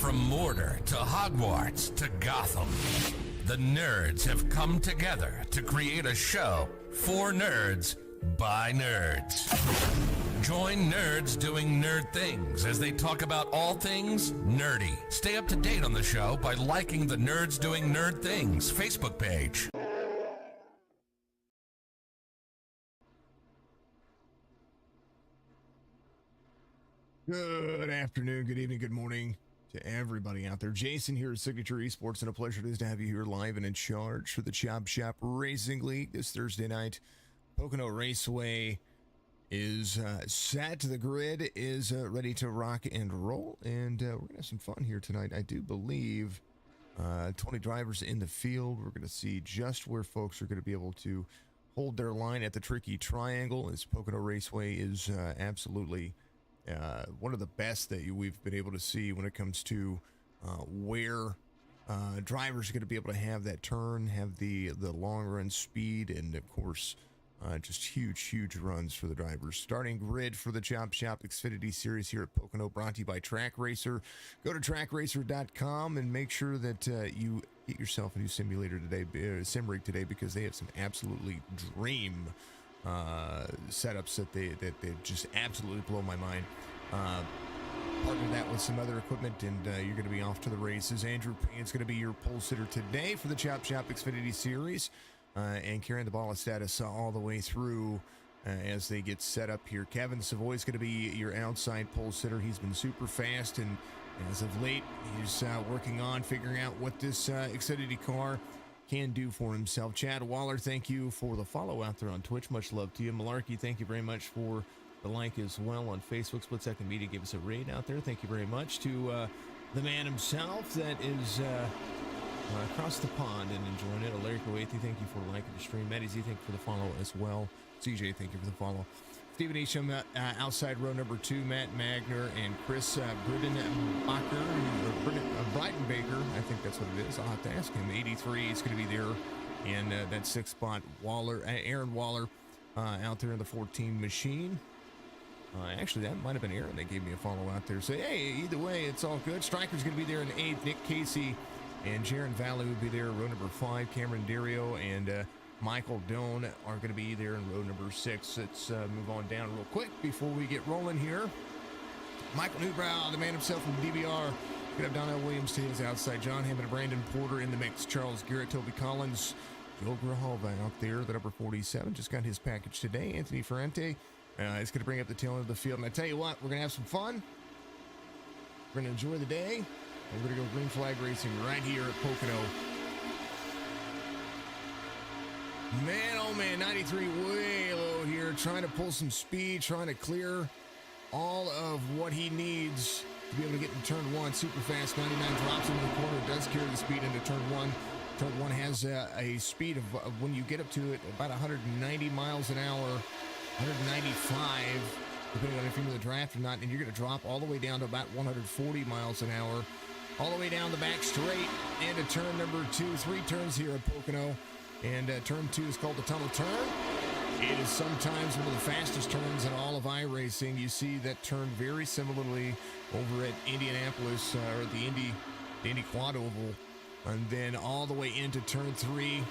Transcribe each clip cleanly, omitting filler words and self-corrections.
From Mordor to Hogwarts to Gotham, the nerds have come together to create a show for nerds by nerds. Join nerds doing nerd things as they talk about all things nerdy. Stay up to date on the show by liking the Nerds Doing Nerd Things Facebook page. Good afternoon, good evening, good morning to everybody out there. Jason here at Signature Esports, and a pleasure it is to have you here live and in charge for the Chop Shop Racing League this Thursday night. Pocono Raceway is set. The grid is ready to rock and roll, and we're going to have some fun here tonight. I do believe 20 drivers in the field. We're going to see just where folks are going to be able to hold their line at the tricky triangle, as Pocono Raceway is absolutely one of the best that we've been able to see when it comes to where drivers are going to be able to have that turn, have the long run speed, and of course just huge runs for the drivers. Starting grid for the Chop Shop Xfinity Series here at Pocono, brought to you by Track Racer. Go to trackracer.com and make sure that you get yourself a new simulator today, sim rig today, because they have some absolutely dream setups that they just absolutely blow my mind. Partner that with some other equipment, and you're going to be off to the races. Andrew Payne's going to be your pole sitter today for the Chop Shop Xfinity Series, and carrying the Balla Status all the way through as they get set up here. Kevin Savoy's going to be your outside pole sitter. He's been super fast, and as of late, he's working on figuring out what this Xfinity car can do for himself. Chad Waller, thank you for the follow out there on Twitch. Much love to you. Malarkey, thank you very much for the like as well on Facebook. Split Second Media gave us a raid out there. Thank you very much to the man himself that is across the pond and enjoying it. Larry Coathi, thank you for liking the stream. Matty Z, thank you for the follow as well. CJ, thank you for the follow. Stephen Isham, outside row number 2, Matt Magner and Chris Bridenbacher, Bridenbaker, I think that's what it is. I'll have to ask him. 83 is going to be there, and that 6th spot, Aaron Waller, out there in the 14 machine. Actually, that might have been Aaron that gave me a follow out there. So, hey, either way, it's all good. Striker's going to be there in 8th. Nick Casey and Jaron Valley will be there. Row number 5, Cameron Dario and Michael Doan are going to be there in row number 6. Let's move on down real quick before we get rolling here. Michael Newbrow, the man himself from DBR. Going to have Donnell Williams to his outside. John Hammond and Brandon Porter in the mix. Charles Garrett, Toby Collins, Joel Grijalva out there, the number 47. Just got his package today. Anthony Ferrante is going to bring up the tail end of the field. And I tell you what, we're going to have some fun. We're going to enjoy the day. And we're going to go green flag racing right here at Pocono. Man, oh man, 93 way low here, trying to pull some speed, trying to clear all of what he needs to be able to get in turn 1. Super fast, 99 drops into the corner, does carry the speed into turn 1. Turn 1 has a speed of, when you get up to it, about 190 miles an hour, 195, depending on if you're in the draft or not, and you're going to drop all the way down to about 140 miles an hour, all the way down the back straight, and to turn number 2, 3 turns here at Pocono. And turn 2 is called the tunnel turn. It is sometimes one of the fastest turns in all of iRacing. You see that turn very similarly over at Indianapolis, or the Indy Quad Oval. And then all the way into turn 3,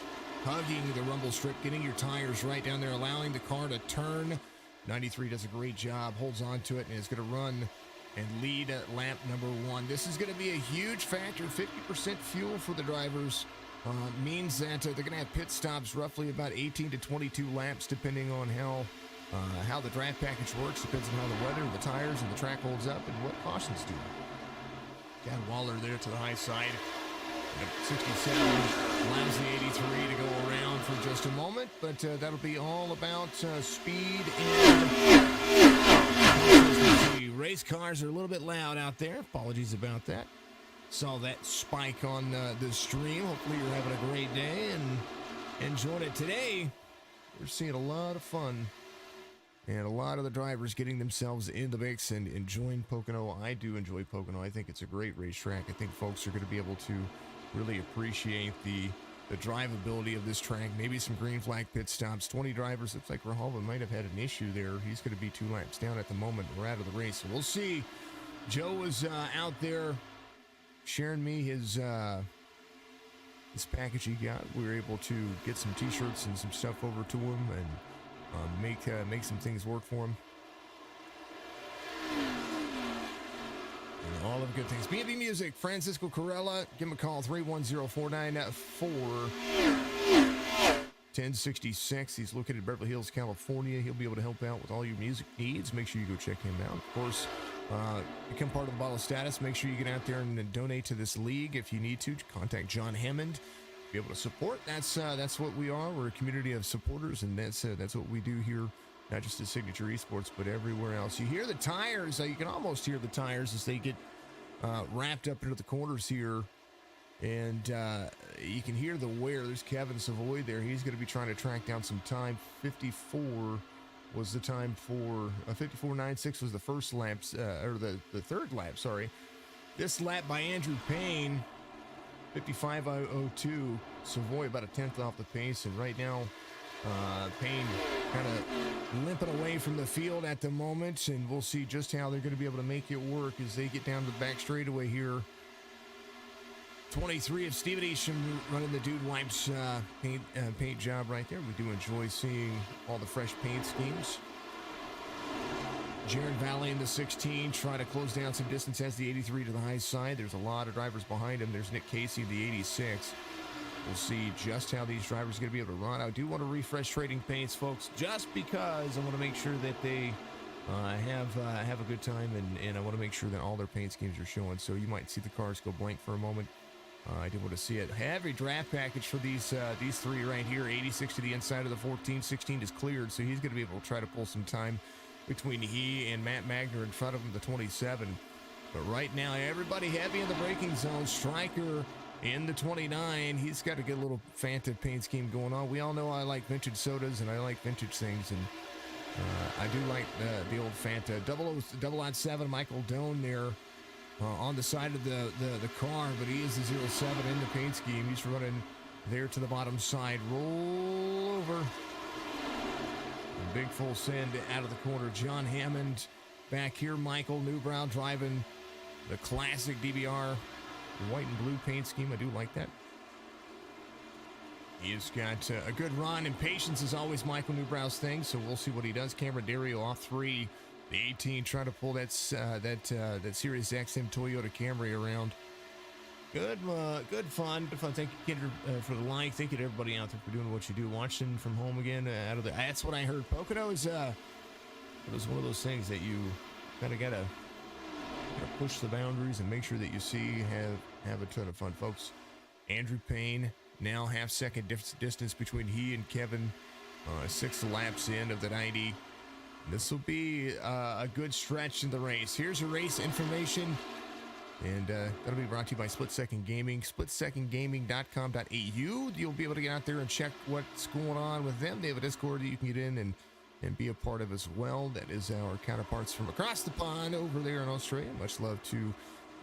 hugging the rumble strip, getting your tires right down there, allowing the car to turn. 93 does a great job, holds on to it, and is going to run and lead at lap number 1. This is going to be a huge factor. 50% fuel for the drivers. Means that they're going to have pit stops roughly about 18 to 22 laps, depending on how the draft package works. Depends on how the weather, the tires, and the track holds up, and what cautions do. Got Waller there to the high side. 67 allows the 83 to go around for just a moment, but that'll be all about speed and race cars are a little bit loud out there. Apologies about that. Saw that spike on the stream. Hopefully you're having a great day and enjoying it today. We're seeing a lot of fun and a lot of the drivers getting themselves in the mix and enjoying Pocono. I do enjoy Pocono. I think it's a great racetrack. I think folks are going to be able to really appreciate the drivability of this track. Maybe some green flag pit stops. 20 drivers. Looks like Grijalva might have had an issue there. He's going to be 2 laps down at the moment. We're out of the race. So we'll see. Joe was out there sharing me his package he got. We were able to get some t-shirts and some stuff over to him and make some things work for him. And all of the good things. B&B Music, Francisco Corella. Give him a call, 310-494-1066. He's located in Beverly Hills, California. He'll be able to help out with all your music needs. Make sure you go check him out. Of course, become part of the Balla Status. Make sure you get out there and donate to this league if you need to. Contact John Hammond. Be able to support. That's what we are. We're a community of supporters, and that's what we do here. Not just at Signature Esports, but everywhere else. You hear the tires. You can almost hear the tires as they get wrapped up into the corners here. And you can hear the wear. There's Kevin Savoy there. He's going to be trying to track down some time. 54 was the time for 54.96 was the first lap, or the third lap, sorry. This lap by Andrew Payne, 55.02. Savoy about a tenth off the pace. And right now, Payne kind of limping away from the field at the moment, and we'll see just how they're going to be able to make it work as they get down to the back straightaway here. 23 of Steven Isham running the Dude Wipes paint job right there. We do enjoy seeing all the fresh paint schemes. Jaron Valley in the 16 trying to close down some distance, has the 83 to the high side. There's a lot of drivers behind him. There's Nick Casey, the 86. We'll see just how these drivers are going to be able to run. I do want to refresh Trading Paints, folks, just because I want to make sure that they have a good time, and I want to make sure that all their paint schemes are showing. So you might see the cars go blank for a moment. I did want to see it. Heavy draft package for these three right here. 86 to the inside of the 14. 16 is cleared, so he's going to be able to try to pull some time between he and Matt Magner in front of him, the 27. But right now, everybody heavy in the braking zone. Stryker in the 29, he's got a good little Fanta paint scheme going on. We all know I like vintage sodas and I like vintage things, and I do like the old Fanta. 007, Michael Doan there on the side of the car, but he is the 07 in the paint scheme. He's running there to the bottom side. Roll over. And big full send out of the corner. John Hammond back here. Michael Newbrow driving the classic DBR white and blue paint scheme. I do like that. He's got a good run, and patience is always Michael Newbrow's thing, so we'll see what he does. Cameron Dario off 3. The 18 trying to pull that Sirius XM Toyota Camry around. Good fun. Thank you, Kendra, for the like. Thank you to everybody out there for doing what you do. Watching from home again out of the. That's what I heard. Pocono is it was one of those things that you kind of gotta push the boundaries and make sure that you see have a ton of fun, folks. Andrew Payne now half-second distance between he and Kevin. 6 laps in of the 90. This will be a good stretch in the race. Here's your race information, and that'll be brought to you by Split Second Gaming, splitsecondgaming.com.au. You'll be able to get out there and check what's going on with them. They have a Discord that you can get in and be a part of as well. That is our counterparts from across the pond over there in Australia. Much love to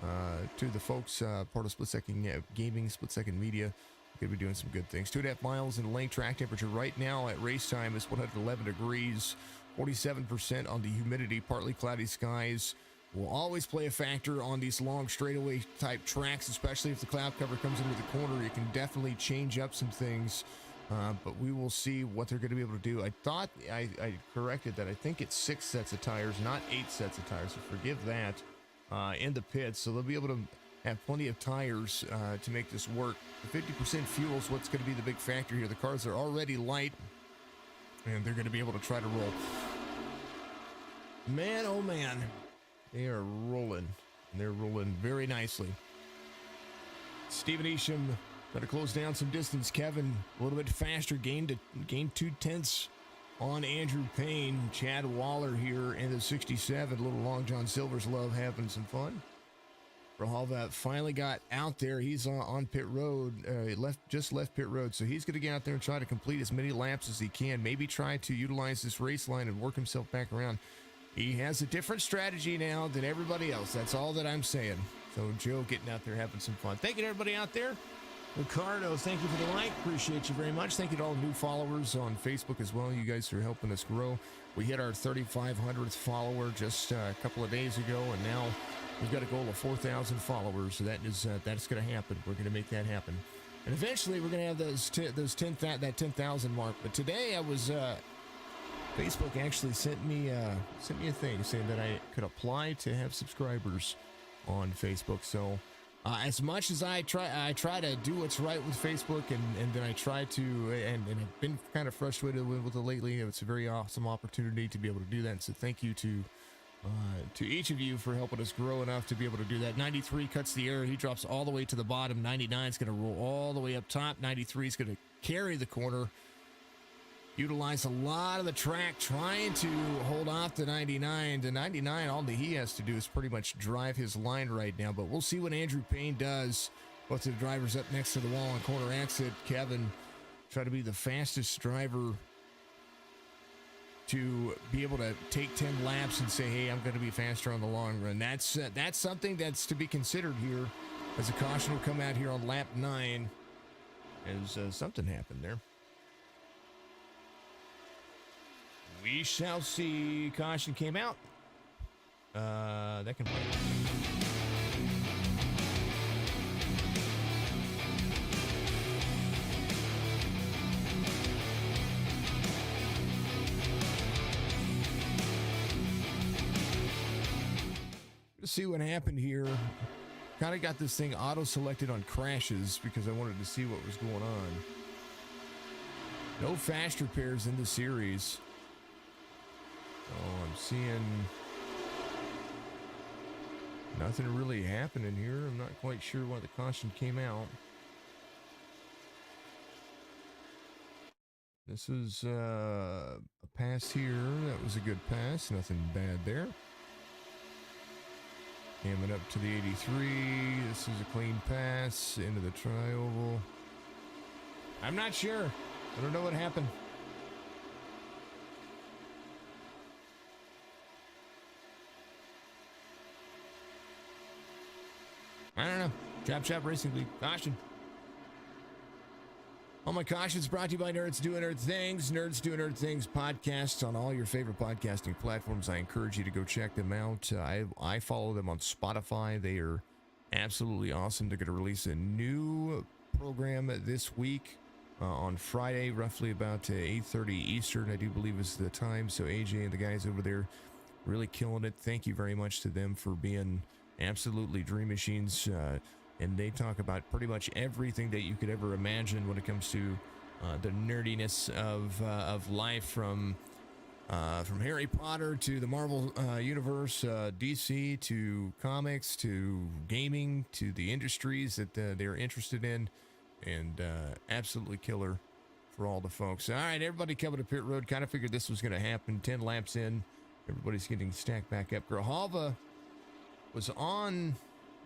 the folks part of Split Second Gaming, Split Second Media. Going to be doing some good things. 2.5 miles in lane. Track temperature right now at race time is 111 degrees, 47% on the humidity, partly cloudy skies. Will always play a factor on these long straightaway type tracks, especially if the cloud cover comes into the corner. You can definitely change up some things, but we will see what they're going to be able to do. I thought I corrected that. I think it's 6 sets of tires, not 8 sets of tires, so forgive that, in the pits. So they'll be able to have plenty of tires to make this work. The 50% fuel is what's going to be the big factor here. The cars are already light, and they're going to be able to try to roll. Man, oh man, they are rolling, and they're rolling very nicely. Steven Isham got to close down some distance. Kevin a little bit faster, gained 2/10 on Andrew Payne. Chad Waller here in the 67. Little Long John Silver's love having some fun. Rahalva finally got out there. He's on pit road, just left pit road, so he's going to get out there and try to complete as many laps as he can. Maybe try to utilize this race line and work himself back around. He has a different strategy now than everybody else. That's all that I'm saying. So Joe getting out there having some fun. Thank you to everybody out there. Ricardo, thank you for the like. Appreciate you very much. Thank you to all new followers on Facebook as well. You guys are helping us grow. We hit our 3,500th follower just a couple of days ago, and now We've got a goal of 4,000 followers, so that's going to happen. We're going to make that happen, and eventually we're going to have that 10,000 mark. But today I was Facebook actually sent me a thing saying that I could apply to have subscribers on Facebook. So as much as I try to do what's right with Facebook, and then I try to, and I've been kind of frustrated with it lately. It's a very awesome opportunity to be able to do that. And so thank you to each of you for helping us grow enough to be able to do that. 93 cuts the air. He drops all the way to the bottom. 99 is going to roll all the way up top. 93 is going to carry the corner. Utilize a lot of the track trying to hold off the 99. The 99, all that he has to do is pretty much drive his line right now. But we'll see what Andrew Payne does. Both of the drivers up next to the wall on corner exit. Kevin try to be the fastest driver to be able to take 10 laps and say, hey, I'm going to be faster on the long run. That's something that's to be considered here, as a caution will come out here on lap 9 as something happened there. We shall see. Caution came out. That can play. Let's see what happened here. Kind of got this thing auto-selected on crashes because I wanted to see what was going on. No fast repairs in the series. Oh, I'm seeing nothing really happening here. I'm not quite sure why the caution came out. This is a pass here. That was a good pass. Nothing bad there. Hamming up to the 83. This is a clean pass into the tri-oval. I'm not sure. I don't know what happened. I don't know. Chap Racing League. Caution. All my cautions brought to you by Nerds Doing Nerd Things. Nerds Doing Nerd Things podcasts on all your favorite podcasting platforms. I encourage you to go check them out. I follow them on Spotify. They are absolutely awesome. They're going to release a new program this week on Friday, roughly about 8:30 Eastern, I do believe is the time. So AJ and the guys over there really killing it. Thank you very much to them for being absolutely dream machines, and they talk about pretty much everything that you could ever imagine when it comes to the nerdiness of life, from Harry Potter to the Marvel universe, DC, to comics, to gaming, to the industries that they're interested in, and absolutely killer for all the folks. All right, everybody coming to pit road. Kind of figured this was going to happen. 10 laps in, everybody's getting stacked back up. Grijalva was on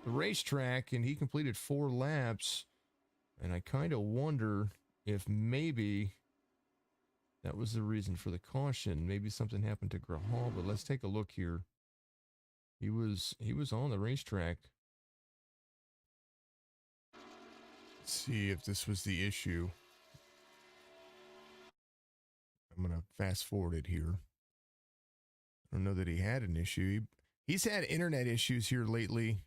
the racetrack and he completed 4 laps, and I kind of wonder if maybe that was the reason for the caution. Maybe something happened to Grahal, but let's take a look here. He was on the racetrack. Let's see if this was the issue. I'm going to fast forward it here. I don't know that he had an issue. He's had internet issues here lately,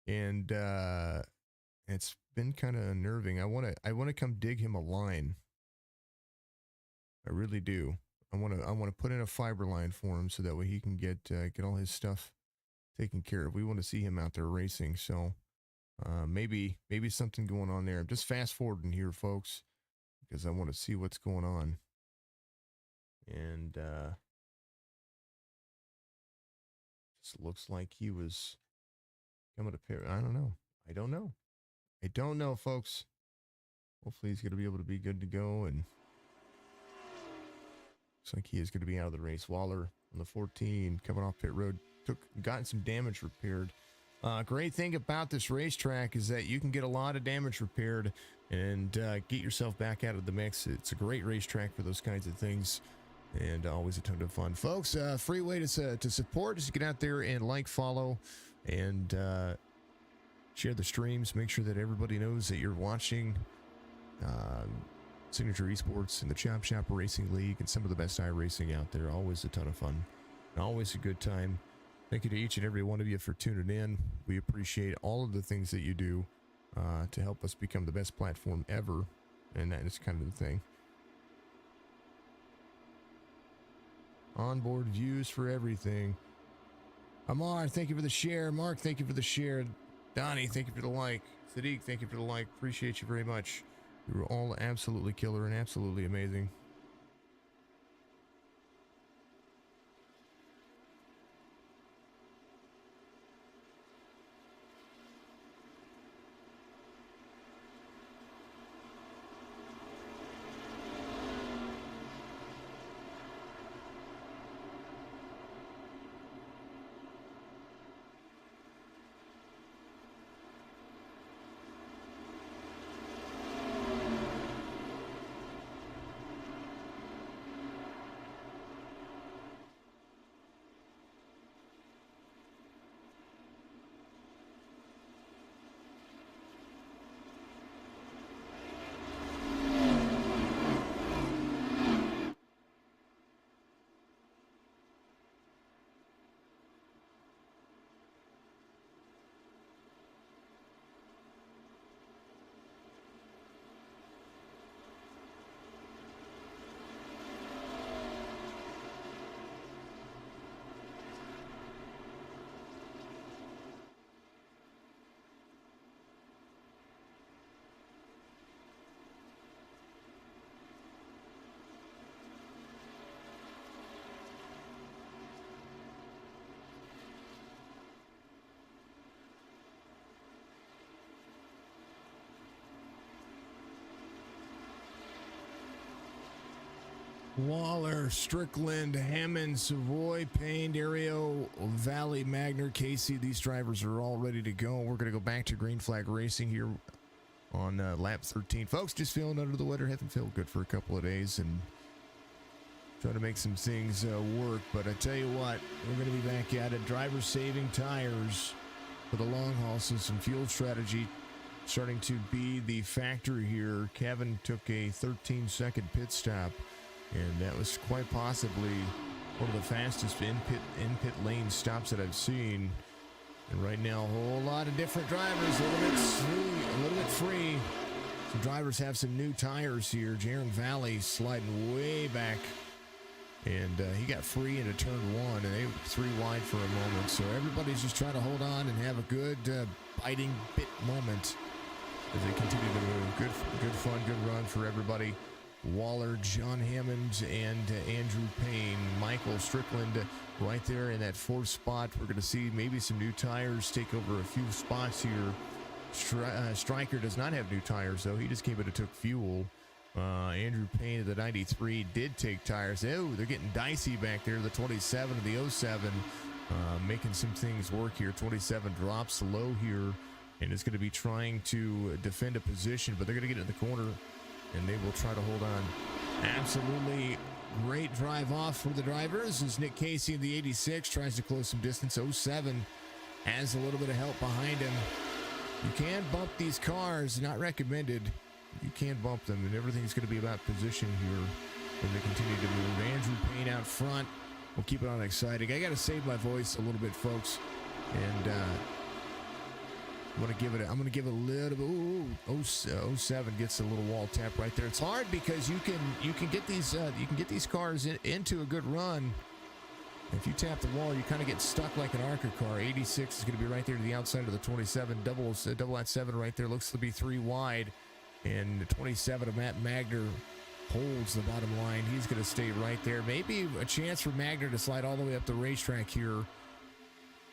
and it's been kind of unnerving. I want to come dig him a line. I really do. I want to put in a fiber line for him so that way he can get all his stuff taken care of. We want to see him out there racing. So maybe something going on there. I'm just fast forwarding here, folks, because I want to see what's going on. And just looks like he was coming to pit. I don't know, folks. Hopefully he's going to be able to be good to go, and looks like he is going to be out of the race. Waller on the 14 coming off pit road, gotten some damage repaired. Great thing about this racetrack is that you can get a lot of damage repaired and get yourself back out of the mix. It's a great racetrack for those kinds of things, and always a ton of fun, folks. Free way to support is to get out there and like, follow, and share the streams. Make sure that everybody knows that you're watching Signature Esports and the Chop Shop Racing League and some of the best iRacing out there. Always a ton of fun, always a good time. Thank you to each and every one of you for tuning in. We appreciate all of the things that you do to help us become the best platform ever. And that is kind of the thing. Onboard views for everything. Amar, thank you for the share. Mark, thank you for the share. Donnie, thank you for the like. Sadiq, thank you for the like. Appreciate you very much. You were all absolutely killer and absolutely amazing. Waller, Strickland, Hammond, Savoy, Payne, Dario, Valley, Magner, Casey. These drivers are all ready to go. We're going to go back to green flag racing here on lap 13. Folks, just feeling under the weather. Haven't felt good for a couple of days and trying to make some things work. But I tell you what, we're going to be back at it. Drivers saving tires for the long haul, so some fuel strategy starting to be the factor here. Kevin took a 13-second pit stop. And that was quite possibly one of the fastest in-pit lane stops that I've seen. And right now, a whole lot of different drivers, a little bit free. Some drivers have some new tires here. Jaron Valley sliding way back. And he got free into turn one, and they were 3 wide for a moment. So everybody's just trying to hold on and have a good biting bit moment as they continue to move. Good fun, good run for everybody. Waller, John Hammond, and Andrew Payne. Michael Strickland right there in that 4th spot. We're going to see maybe some new tires take over a few spots here. Stryker does not have new tires, though. He just came in and took fuel. Andrew Payne of the 93 did take tires. Oh, they're getting dicey back there. The 27 and the 07 making some things work here. 27 drops low here and is going to be trying to defend a position, but they're going to get in the corner and they will try to hold on. Absolutely great drive off for the drivers as Nick Casey in the 86 tries to close some distance. 07 has a little bit of help behind him. You can bump these cars, not recommended. You can bump them, and everything's going to be about position here as they continue to move. Andrew Payne out front. We'll keep it on exciting. I got to save my voice a little bit, folks, and I'm going to give it a little bit. Ooh, 07 gets a little wall tap right there. It's hard because you can get these cars into a good run. If you tap the wall, you kind of get stuck like an ARCA car. 86 is going to be right there to the outside of the 27. Double at 7 right there. Looks to be 3 wide. And the 27 of Matt Magner holds the bottom line. He's going to stay right there. Maybe a chance for Magner to slide all the way up the racetrack here.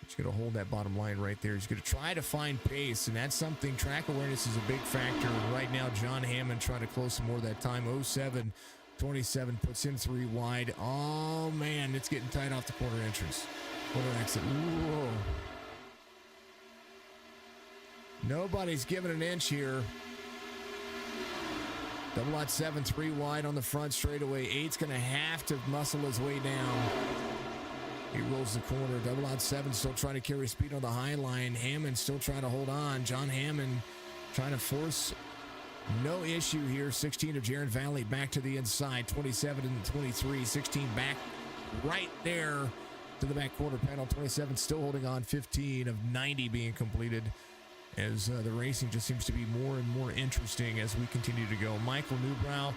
He's going to hold that bottom line right there. He's going to try to find pace, and that's something. Track awareness is a big factor. And right now, John Hammond trying to close some more of that time. 07, 27 puts in 3 wide. Oh, man, it's getting tight off the corner entrance. Corner exit. Whoa. Nobody's giving an inch here. Double out 7, 3 wide on the front straightaway. 8's going to have to muscle his way down. He rolls the corner. Double out 7 still trying to carry speed on the high line. Hammond still trying to hold on. John Hammond trying to force no issue here. 16 of Jaron Valley back to the inside. 27 and 23. 16 back right there. to the back quarter panel. 27 still holding on, 15 of 90 being completed, as the racing just seems to be more and more interesting as we continue to go. Michael Newbrow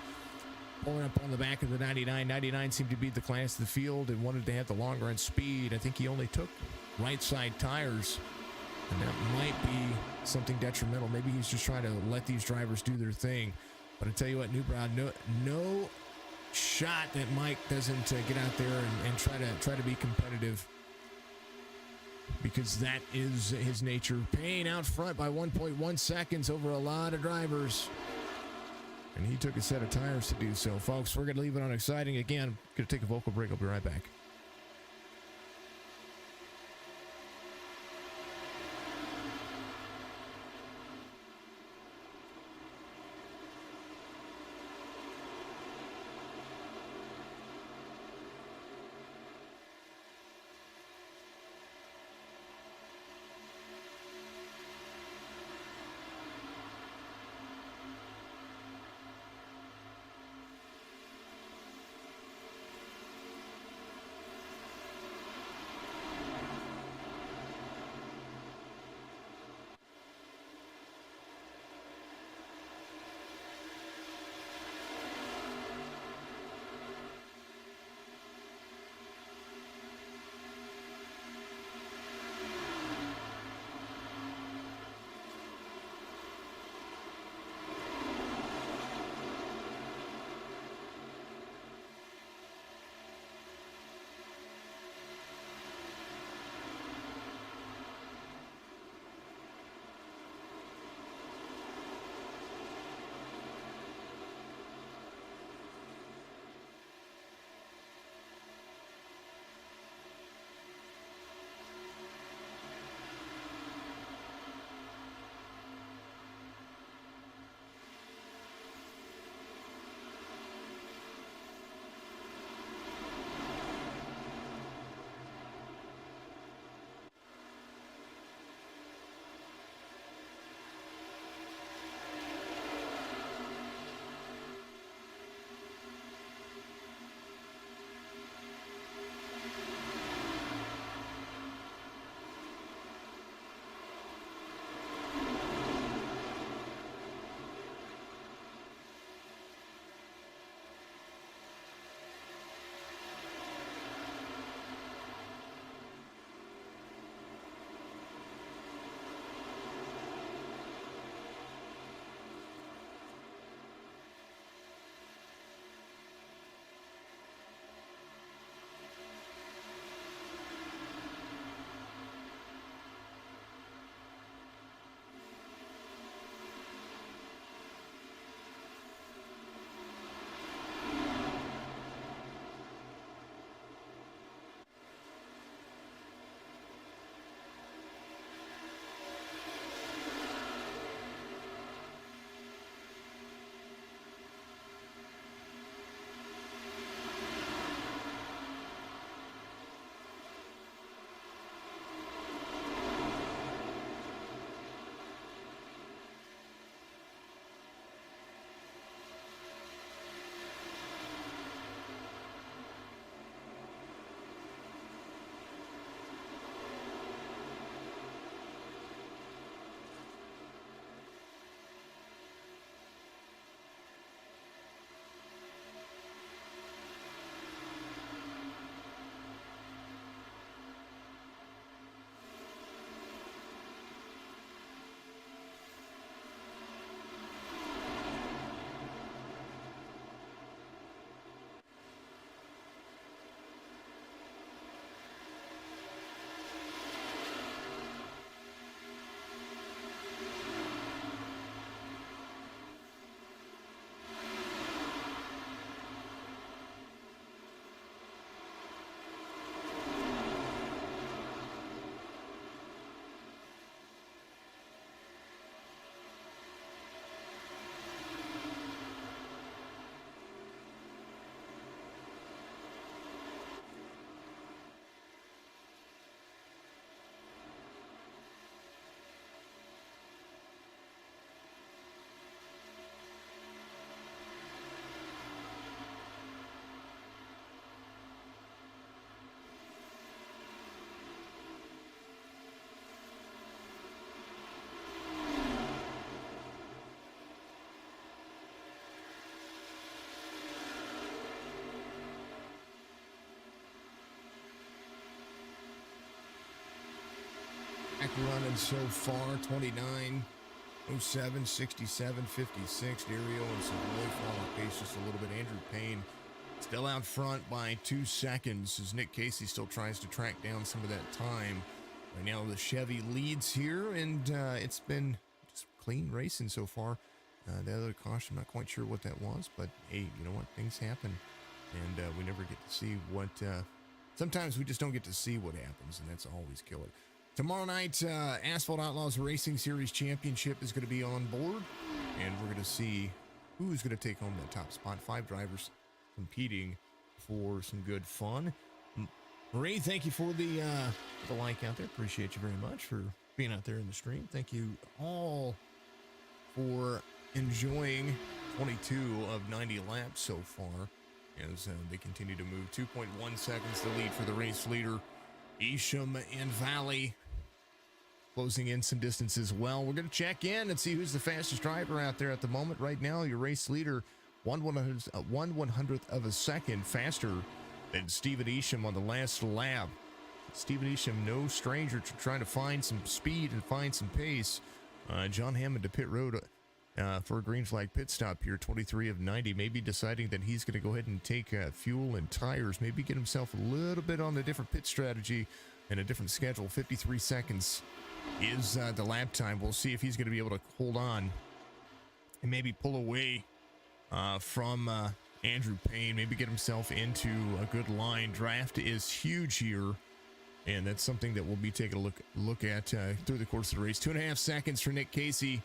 pulling up on the back of the 99. 99 seemed to be the class of the field and wanted to have the long run speed. I think he only took right side tires, and that might be something detrimental. Maybe he's just trying to let these drivers do their thing. But I tell you what, Newbrow, no shot that Mike doesn't get out there and try to be competitive, because that is his nature. Payne out front by 1.1 seconds over a lot of drivers, and he took a set of tires to do so. Folks, we're going to leave it on exciting. Again, going to take a vocal break. I'll be right back. running so far. 29, 07, 67, 56. Dario and Savoy falling pace just a little bit. Andrew Payne still out front by 2 seconds as Nick Casey still tries to track down some of that time. Right now the Chevy leads here, and it's been just clean racing so far. The other caution, I'm not quite sure what that was, but hey, you know what? Things happen, and we never get to see what... sometimes we just don't get to see what happens, and that's always killer. Tomorrow night, Asphalt Outlaws Racing Series Championship is going to be on board, and we're going to see who's going to take home that top spot. 5 drivers competing for some good fun. Marie, thank you for the like out there. Appreciate you very much for being out there in the stream. Thank you all for enjoying 22 of 90 laps so far as they continue to move. 2.1 seconds the lead for the race leader. Isham and Valley closing in some distance as well. We're going to check in and see who's the fastest driver out there at the moment. Right now, your race leader, 1/100th of a second faster than Steven Isham on the last lap. Steven Isham, no stranger to trying to find some speed and find some pace. John Hammond to pit road for a green flag pit stop here, 23 of 90, maybe deciding that he's going to go ahead and take fuel and tires, maybe get himself a little bit on a different pit strategy and a different schedule. 53 seconds is the lap time. We'll see if he's going to be able to hold on and maybe pull away from Andrew Payne, maybe get himself into a good line. Draft is huge here, and that's something that we'll be taking a look at through the course of the race. 2.5 seconds for Nick Casey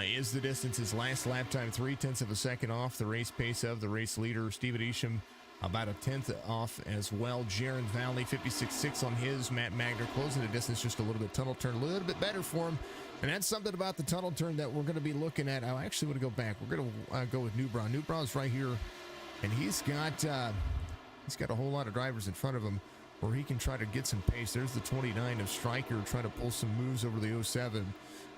is the distance. His last lap time, 0.3 of a second off the race pace of the race leader. Steven Isham about a 10th off as well. Jaron Valley, 56.6 on his. Matt Magner closing the distance just a little bit. Tunnel turn a little bit better for him. And that's something about the tunnel turn that we're going to be looking at. I actually want to go back. We're going to go with Newbrow. Newbrow's right here, and he's got a whole lot of drivers in front of him where he can try to get some pace. There's the 29 of Stryker trying to pull some moves over the 07.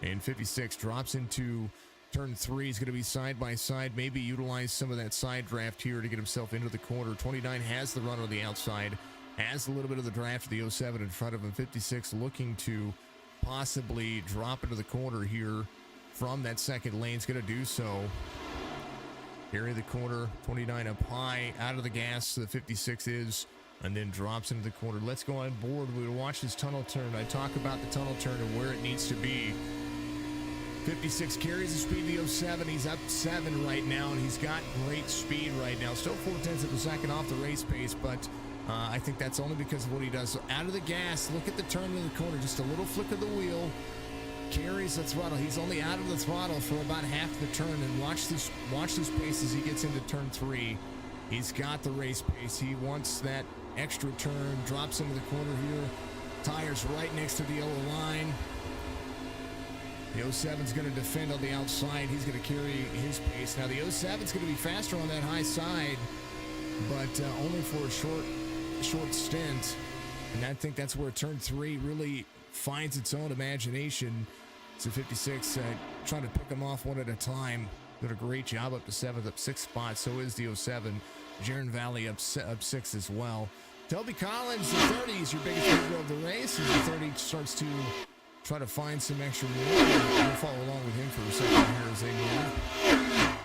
And 56 drops into turn 3. He's going to be side by side, maybe utilize some of that side draft here to get himself into the corner. 29 has the run on the outside, has a little bit of the draft of the 07 in front of him. 56 looking to possibly drop into the corner here from that second lane. He's going to do so. Carry the corner, 29 up high, out of the gas, the 56 is, and then drops into the corner. Let's go on board. We'll watch his tunnel turn. I talk about the tunnel turn and where it needs to be. 56 carries the speed of the 07. He's up 7 right now, and he's got great speed right now. Still 0.4 of a second off the race pace, but I think that's only because of what he does. So out of the gas, look at the turn in the corner, just a little flick of the wheel. Carries the throttle. He's only out of the throttle for about half the turn, and watch this pace as he gets into turn 3. He's got the race pace. He wants that extra turn, drops into the corner here. Tires right next to the yellow line. The 07's going to defend on the outside. He's going to carry his pace. Now the 07's going to be faster on that high side, but only for a short stint. And I think that's where turn 3 really finds its own imagination. So 56 trying to pick them off one at a time. Did a great job up to 7th, up 6 spots. So is the 07. Jaron Valley up 6 as well. Toby Collins, the 30 is your biggest leader of the race. As the 30 starts to try to find some extra room. We'll follow along with him for a second here as they move.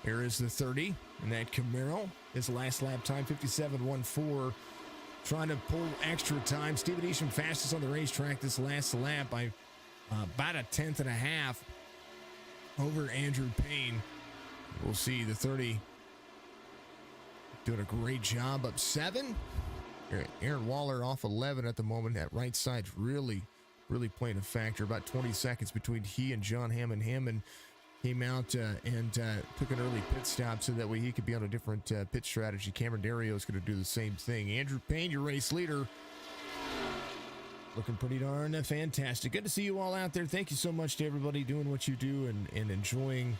Here is the 30 in that Camaro. His last lap time, 57.14. Trying to pull extra time. Steven Isham fastest on the racetrack this last lap by about a 10th and a half over Andrew Payne. We'll see the 30 doing a great job up 7. Aaron Waller off 11 at the moment. That right side's really playing a factor. About 20 seconds between he and John Hammond. Hammond came out and took an early pit stop so that way he could be on a different pit strategy. Cameron Dario is going to do the same thing. Andrew Payne, your race leader, looking pretty darn fantastic. Good to see you all out there. Thank you so much to everybody doing what you do and enjoying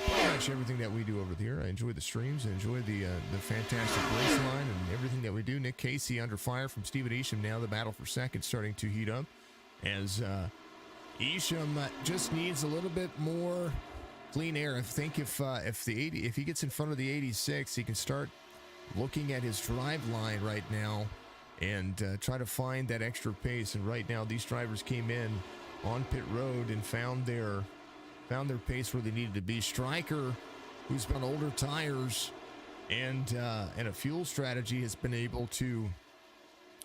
pretty much everything that we do over here. I enjoy the streams. I enjoy the fantastic race line and everything that we do. Nick Casey under fire from Steven Isham. Now the battle for second starting to heat up as Isham just needs a little bit more clean air. I think if he gets in front of the 86, he can start looking at his drive line right now and try to find that extra pace. And right now, these drivers came in on pit road and found their pace where they needed to be. Stryker, who's been older tires and a fuel strategy, has been able to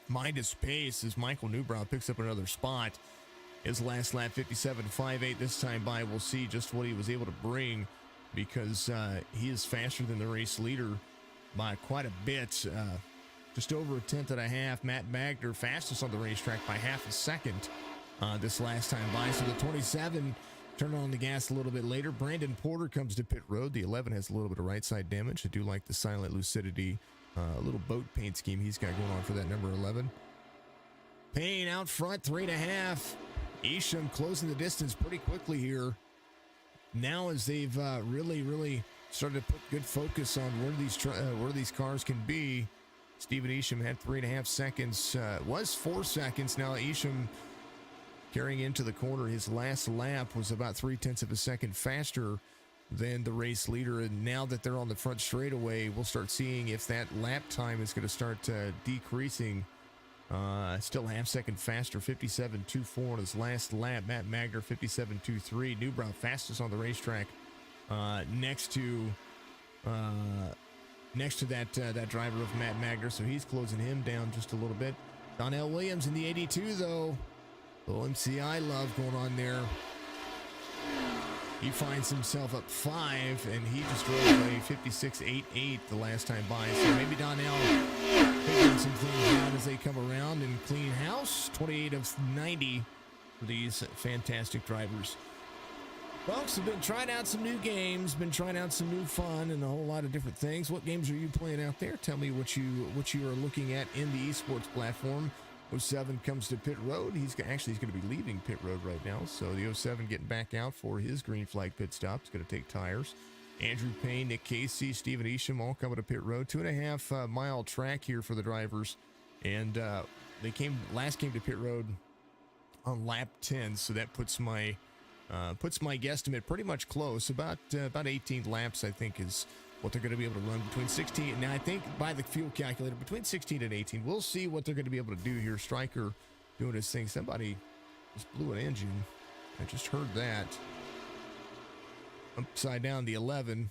mind his pace as Michael Newbrow picks up another spot. His last lap, 57.58 this time by. We'll see just what he was able to bring, because he is faster than the race leader by quite a bit. Just over a tenth and a half. Matt Magner, fastest on the racetrack by half a second this last time by. So the 27 turned on the gas a little bit later. Brandon Porter comes to pit road. The 11 has a little bit of right side damage. I do like the silent lucidity, a little boat paint scheme he's got going on for that number 11. Payne out front, 3.5. Isham closing the distance pretty quickly here. Now, as they've really started to put good focus on where these cars can be. Stephen Isham had 3.5 seconds. Was 4 seconds. Now Isham carrying into the corner. His last lap was about 0.3 of a second faster than the race leader. And now that they're on the front straightaway, we'll start seeing if that lap time is going to start decreasing. Still half second faster, 57.24 on his last lap. Matt Magner, 57.23. Newbrow fastest on the racetrack. Next to that driver of Matt Magner, so he's closing him down just a little bit. Donnell Williams in the 82, though. A little MCI love going on there. He finds himself up 5, and he just drove away 56.88 the last time by. So maybe Donnell figuring some things out as they come around and clean house. 28 of 90 for these fantastic drivers. Folks, have been trying out some new games, been trying out some new fun and a whole lot of different things. What games are you playing out there? Tell me what you are looking at in the esports platform. 07 comes to pit road. He's going to be leaving pit road right now. So the 07 getting back out for his green flag pit stop. He's going to take tires. Andrew Payne, Nick Casey, Stephen Isham all coming to pit road. 2.5 mile track here for the drivers. And they came to pit road on lap 10. So that puts my guesstimate pretty much close. About 18 laps, I think, is what they're going to be able to run between 16. Now, I think by the fuel calculator, between 16 and 18. We'll see what they're going to be able to do here. Stryker doing his thing. Somebody just blew an engine. I just heard that. Upside down the 11.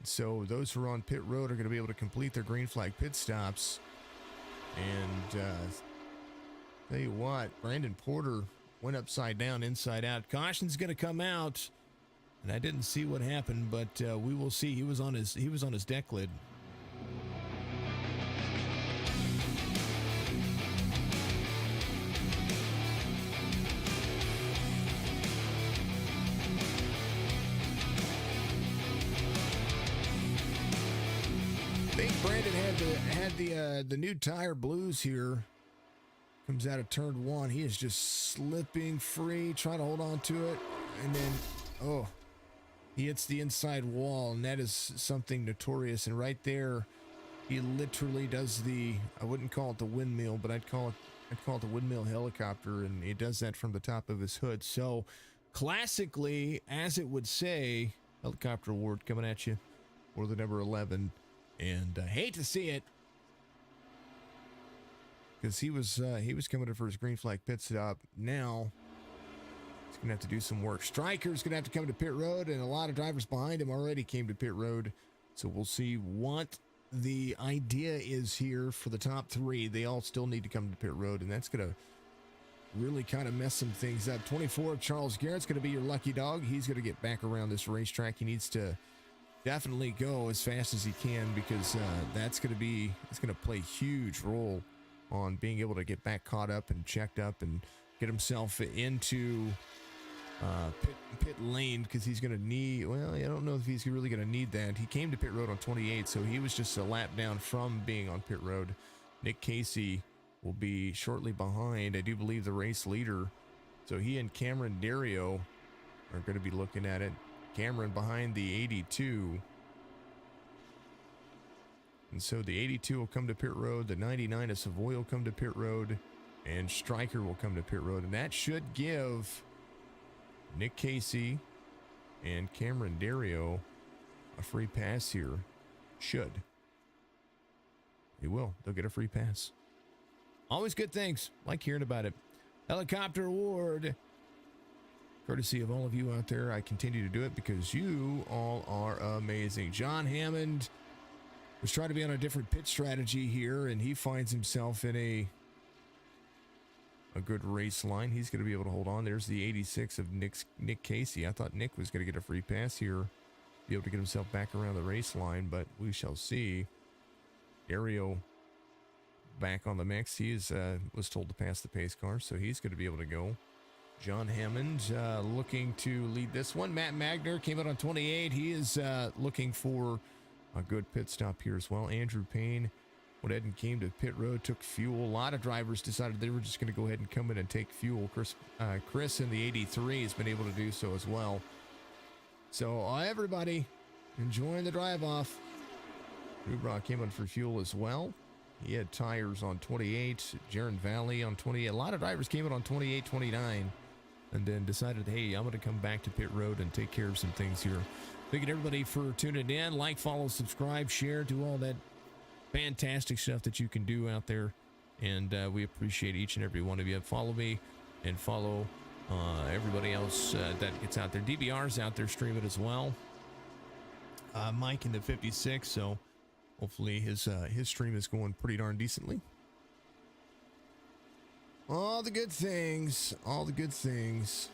So those who are on pit road are going to be able to complete their green flag pit stops. And tell you what, Brandon Porter went upside down, inside out. Caution's going to come out. And I didn't see what happened, but we will see. He was on his deck lid. I think Brandon had the new tire blues here. Comes out of turn 1. He is just slipping free, trying to hold on to it, and then he hits the inside wall, and that is something notorious. And right there, he literally does I wouldn't call it the windmill, but I'd call it the windmill helicopter, and he does that from the top of his hood. So classically, as it would say, helicopter award coming at you for the number 11. And hate to see it, because he was coming in for his green flag pit stop. Now he's going to have to do some work. Stryker's going to have to come to pit road, and a lot of drivers behind him already came to pit road. So we'll see what the idea is here for the top 3. They all still need to come to pit road, and that's going to really kind of mess some things up. 24, Charles Garrett's going to be your lucky dog. He's going to get back around this racetrack. He needs to definitely go as fast as he can, because it's going to play a huge role on being able to get back caught up and checked up and get himself into pit lane, because he's going to need, well, I don't know if he's really going to need that. He came to pit road on 28, so he was just a lap down from being on pit road. Nick Casey will be shortly behind, I do believe, the race leader. So he and Cameron Dario are going to be looking at it. Cameron behind the 82. And so the 82 will come to pit road. The 99 of Savoy will come to pit road. And Stryker will come to pit road. And that should give Nick Casey and Cameron Dario a free pass here. Should. They will. They'll get a free pass. Always good things. Like hearing about it. Helicopter award. Courtesy of all of you out there. I continue to do it because you all are amazing. John Hammond was trying to be on a different pit strategy here, and he finds himself in a good race line. He's going to be able to hold on. There's the 86 of Nick Casey. I thought Nick was going to get a free pass here, be able to get himself back around the race line, but we shall see. Ario back on the mix. He was told to pass the pace car, so he's going to be able to go. John Hammond looking to lead this one. Matt Magner came out on 28. He is looking for a good pit stop here as well. Andrew Payne went ahead and came to pit road, took fuel. A lot of drivers decided they were just going to go ahead and come in and take fuel. Chris in the 83 has been able to do so as well. So everybody enjoying the drive off. Rubrock came in for fuel as well. He had tires on 28. Jaron Valley on 28. A lot of drivers came in on 28, 29, and then decided, hey, I'm going to come back to pit road and take care of some things here. Thank you to everybody for tuning in. Like, follow, subscribe, share, do all that fantastic stuff that you can do out there. And we appreciate each and every one of you. Follow me and follow everybody else that gets out there. DBR's out there streaming as well. Mike in the 56, so hopefully his stream is going pretty darn decently. All the good things. All the good things.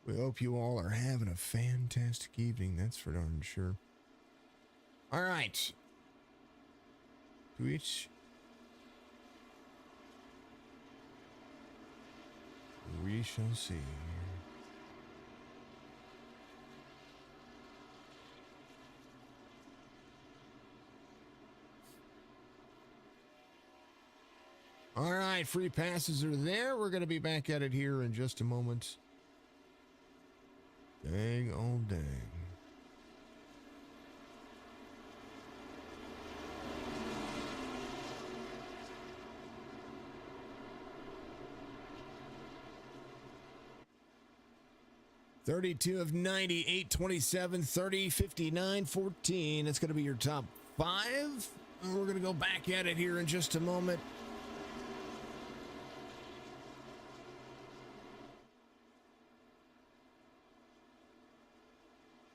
We hope you all are having a fantastic evening. That's for darn sure. All right. Twitch. We shall see. All right, free passes are there. We're going to be back at it here in just a moment. Dang, oh dang. $32 of 90, $827, $30, $59, $14. That's going to be your top five. And we're going to go back at it here in just a moment.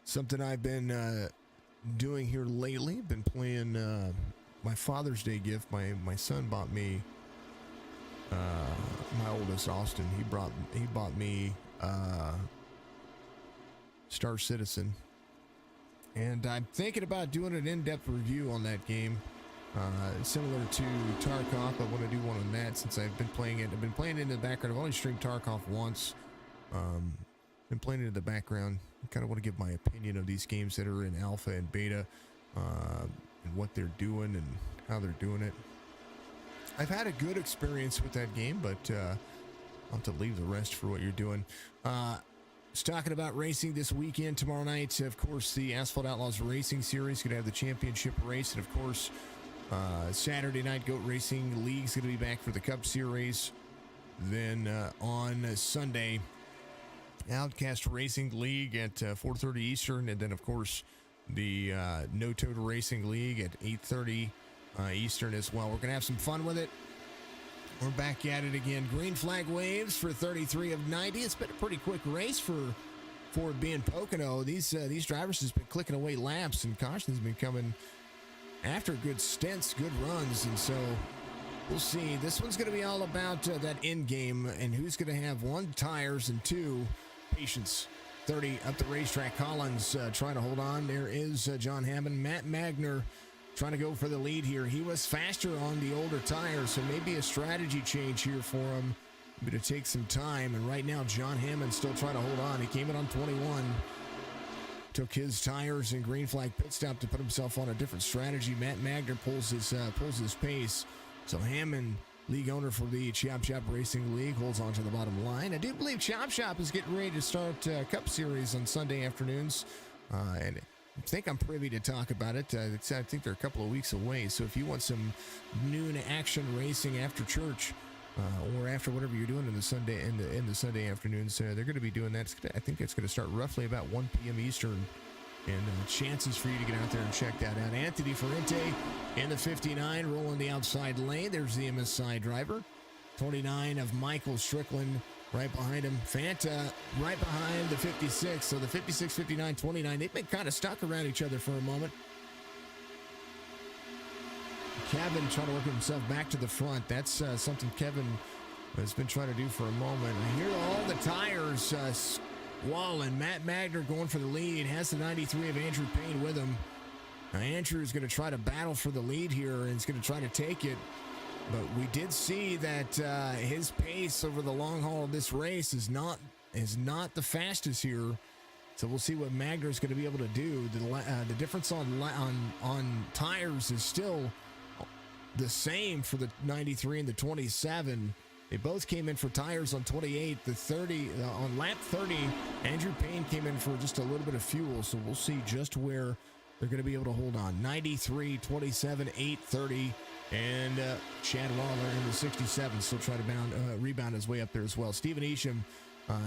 Something I've been doing here lately. Been playing my Father's Day gift. My son bought me. My oldest Austin. He bought me Star Citizen, and I'm thinking about doing an in-depth review on that game, similar to Tarkov. I want to do one on that since I've been playing it. I've been playing it in the background. I've only streamed Tarkov once. Been playing it in the background. I kind of want to give my opinion of these games that are in alpha and beta, and what they're doing and how they're doing it. I've had a good experience with that game, but I'll have to leave the rest for what you're doing. Was talking about racing this weekend. Tomorrow night, of course, the Asphalt Outlaws Racing Series going to have the championship race, and of course, Saturday night Goat Racing League's going to be back for the Cup Series. Then on Sunday, Outcast Racing League at 4:30 Eastern, and then of course the No Total Racing League at 8:30 Eastern as well. We're gonna have some fun with it. We're back at it again. Green flag waves for 33 of 90. It's been a pretty quick race for it being Pocono. These drivers has been clicking away laps, and caution's been coming after good stints, good runs, and so we'll see. This one's going to be all about that end game and who's going to have one, tires, and two, patience. 30 up the racetrack. Collins trying to hold on. There is John Hammond. Matt Magner trying to go for the lead here. He was faster on the older tires, so maybe a strategy change here for him. Maybe to take some time. And right now, John Hammond still trying to hold on. He came in on 21. Took his tires and green flag pit stop to put himself on a different strategy. Matt Magner pulls his pace. So Hammond league owner for the Chop Shop Racing League, holds on to the bottom line. I do believe Chop Shop is getting ready to start Cup Series on Sunday afternoons, and I think I'm privy to talk about it. I think they're a couple of weeks away, so if you want some noon action racing after church, or after whatever you're doing in the Sunday afternoons, they're going to be doing that. I think it's going to start roughly about 1 p.m. Eastern, and chances for you to get out there and check that out. Anthony Ferrante in the 59, rolling the outside lane. There's the MSI driver. 29 of Michael Strickland right behind him. Fanta right behind the 56. So the 56, 59, 29, they've been kind of stuck around each other for a moment. Kevin trying to work himself back to the front. That's something Kevin has been trying to do for a moment. I hear all the tires walling. Matt Magner going for the lead. Has the 93 of Andrew Payne with him. Now Andrew is going to try to battle for the lead here, and he's going to try to take it. But we did see that his pace over the long haul of this race is not the fastest here. So we'll see what Magner is going to be able to do. The difference on tires is still the same for the 93 and the 27. They both came in for tires on 28. The 30 on lap 30, Andrew Payne came in for just a little bit of fuel. So we'll see just where they're going to be able to hold on. 93, 27, 8, 30, and Chad Waller in the 67 still trying to rebound his way up there as well. Stephen Isham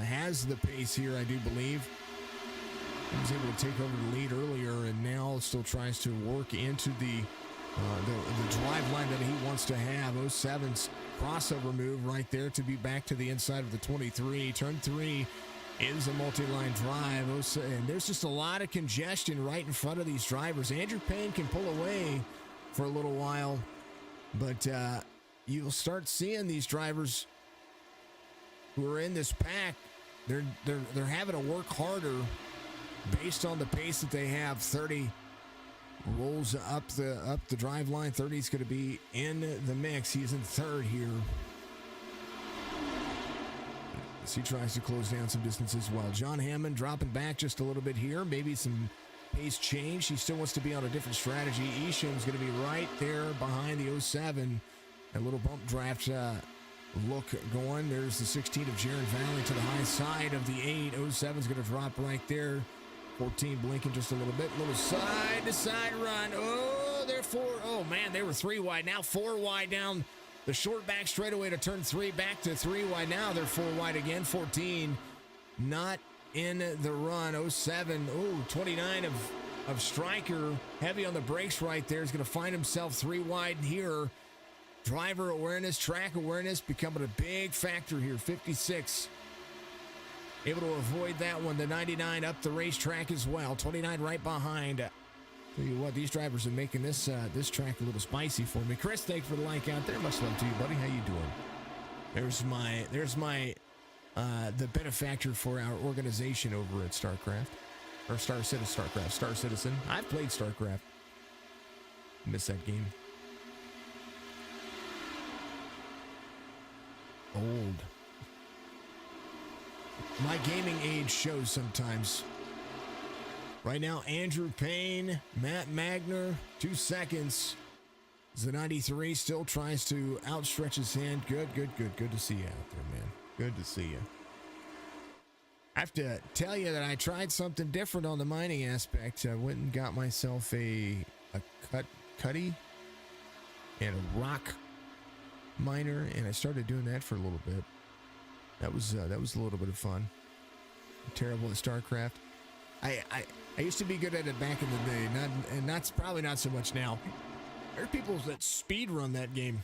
has the pace here, I do believe. He was able to take over the lead earlier, and now still tries to work into the drive line that he wants to have. 07's crossover move right there to be back to the inside of the 23. Turn 3 is a multi-line drive. And there's just a lot of congestion right in front of these drivers. Andrew Payne can pull away for a little while, but you'll start seeing these drivers who are in this pack. They're having to work harder based on the pace that they have. 30 rolls up the drive line. 30 is going to be in the mix. He's in third here. As he tries to close down some distance as well. John Hammond dropping back just a little bit here. Maybe some pace change. He still wants to be on a different strategy. Isham's going to be right there behind the 07. A little bump draft look going. There's the 16 of Jaron Valley to the high side of the 8. 07's going to drop right there. 14 blinking just a little bit. Little side to side run. Oh, they're 4. Oh, man, they were 3 wide. Now 4 wide down the short back straightaway to turn 3. Back to 3 wide. Now they're 4 wide again. 14 not in the run. 07. Oh, 29 of Stryker. Heavy on the brakes right there. Is going to find himself 3 wide here. Driver awareness, track awareness becoming a big factor here. 56. Able to avoid that one. The 99 up the racetrack as well. 29 right behind. Tell you what, these drivers are making this track a little spicy for me. Chris, thanks for the like out there. Much love to you, buddy. How you doing? There's my the benefactor for our organization over at StarCraft. Or Star Citizen. I've played StarCraft. Miss that game. Old. My gaming age shows sometimes. Right now, Andrew Payne, Matt Magner, 2 seconds. The 93 still tries to outstretch his hand. Good to see you out there, man. Good to see you. I have to tell you that I tried something different on the mining aspect. I went and got myself a cutty and a rock miner, and I started doing that for a little bit. That was a little bit of fun. I'm terrible at StarCraft. I used to be good at it back in the day, probably not so much now. There are people that speed run that game.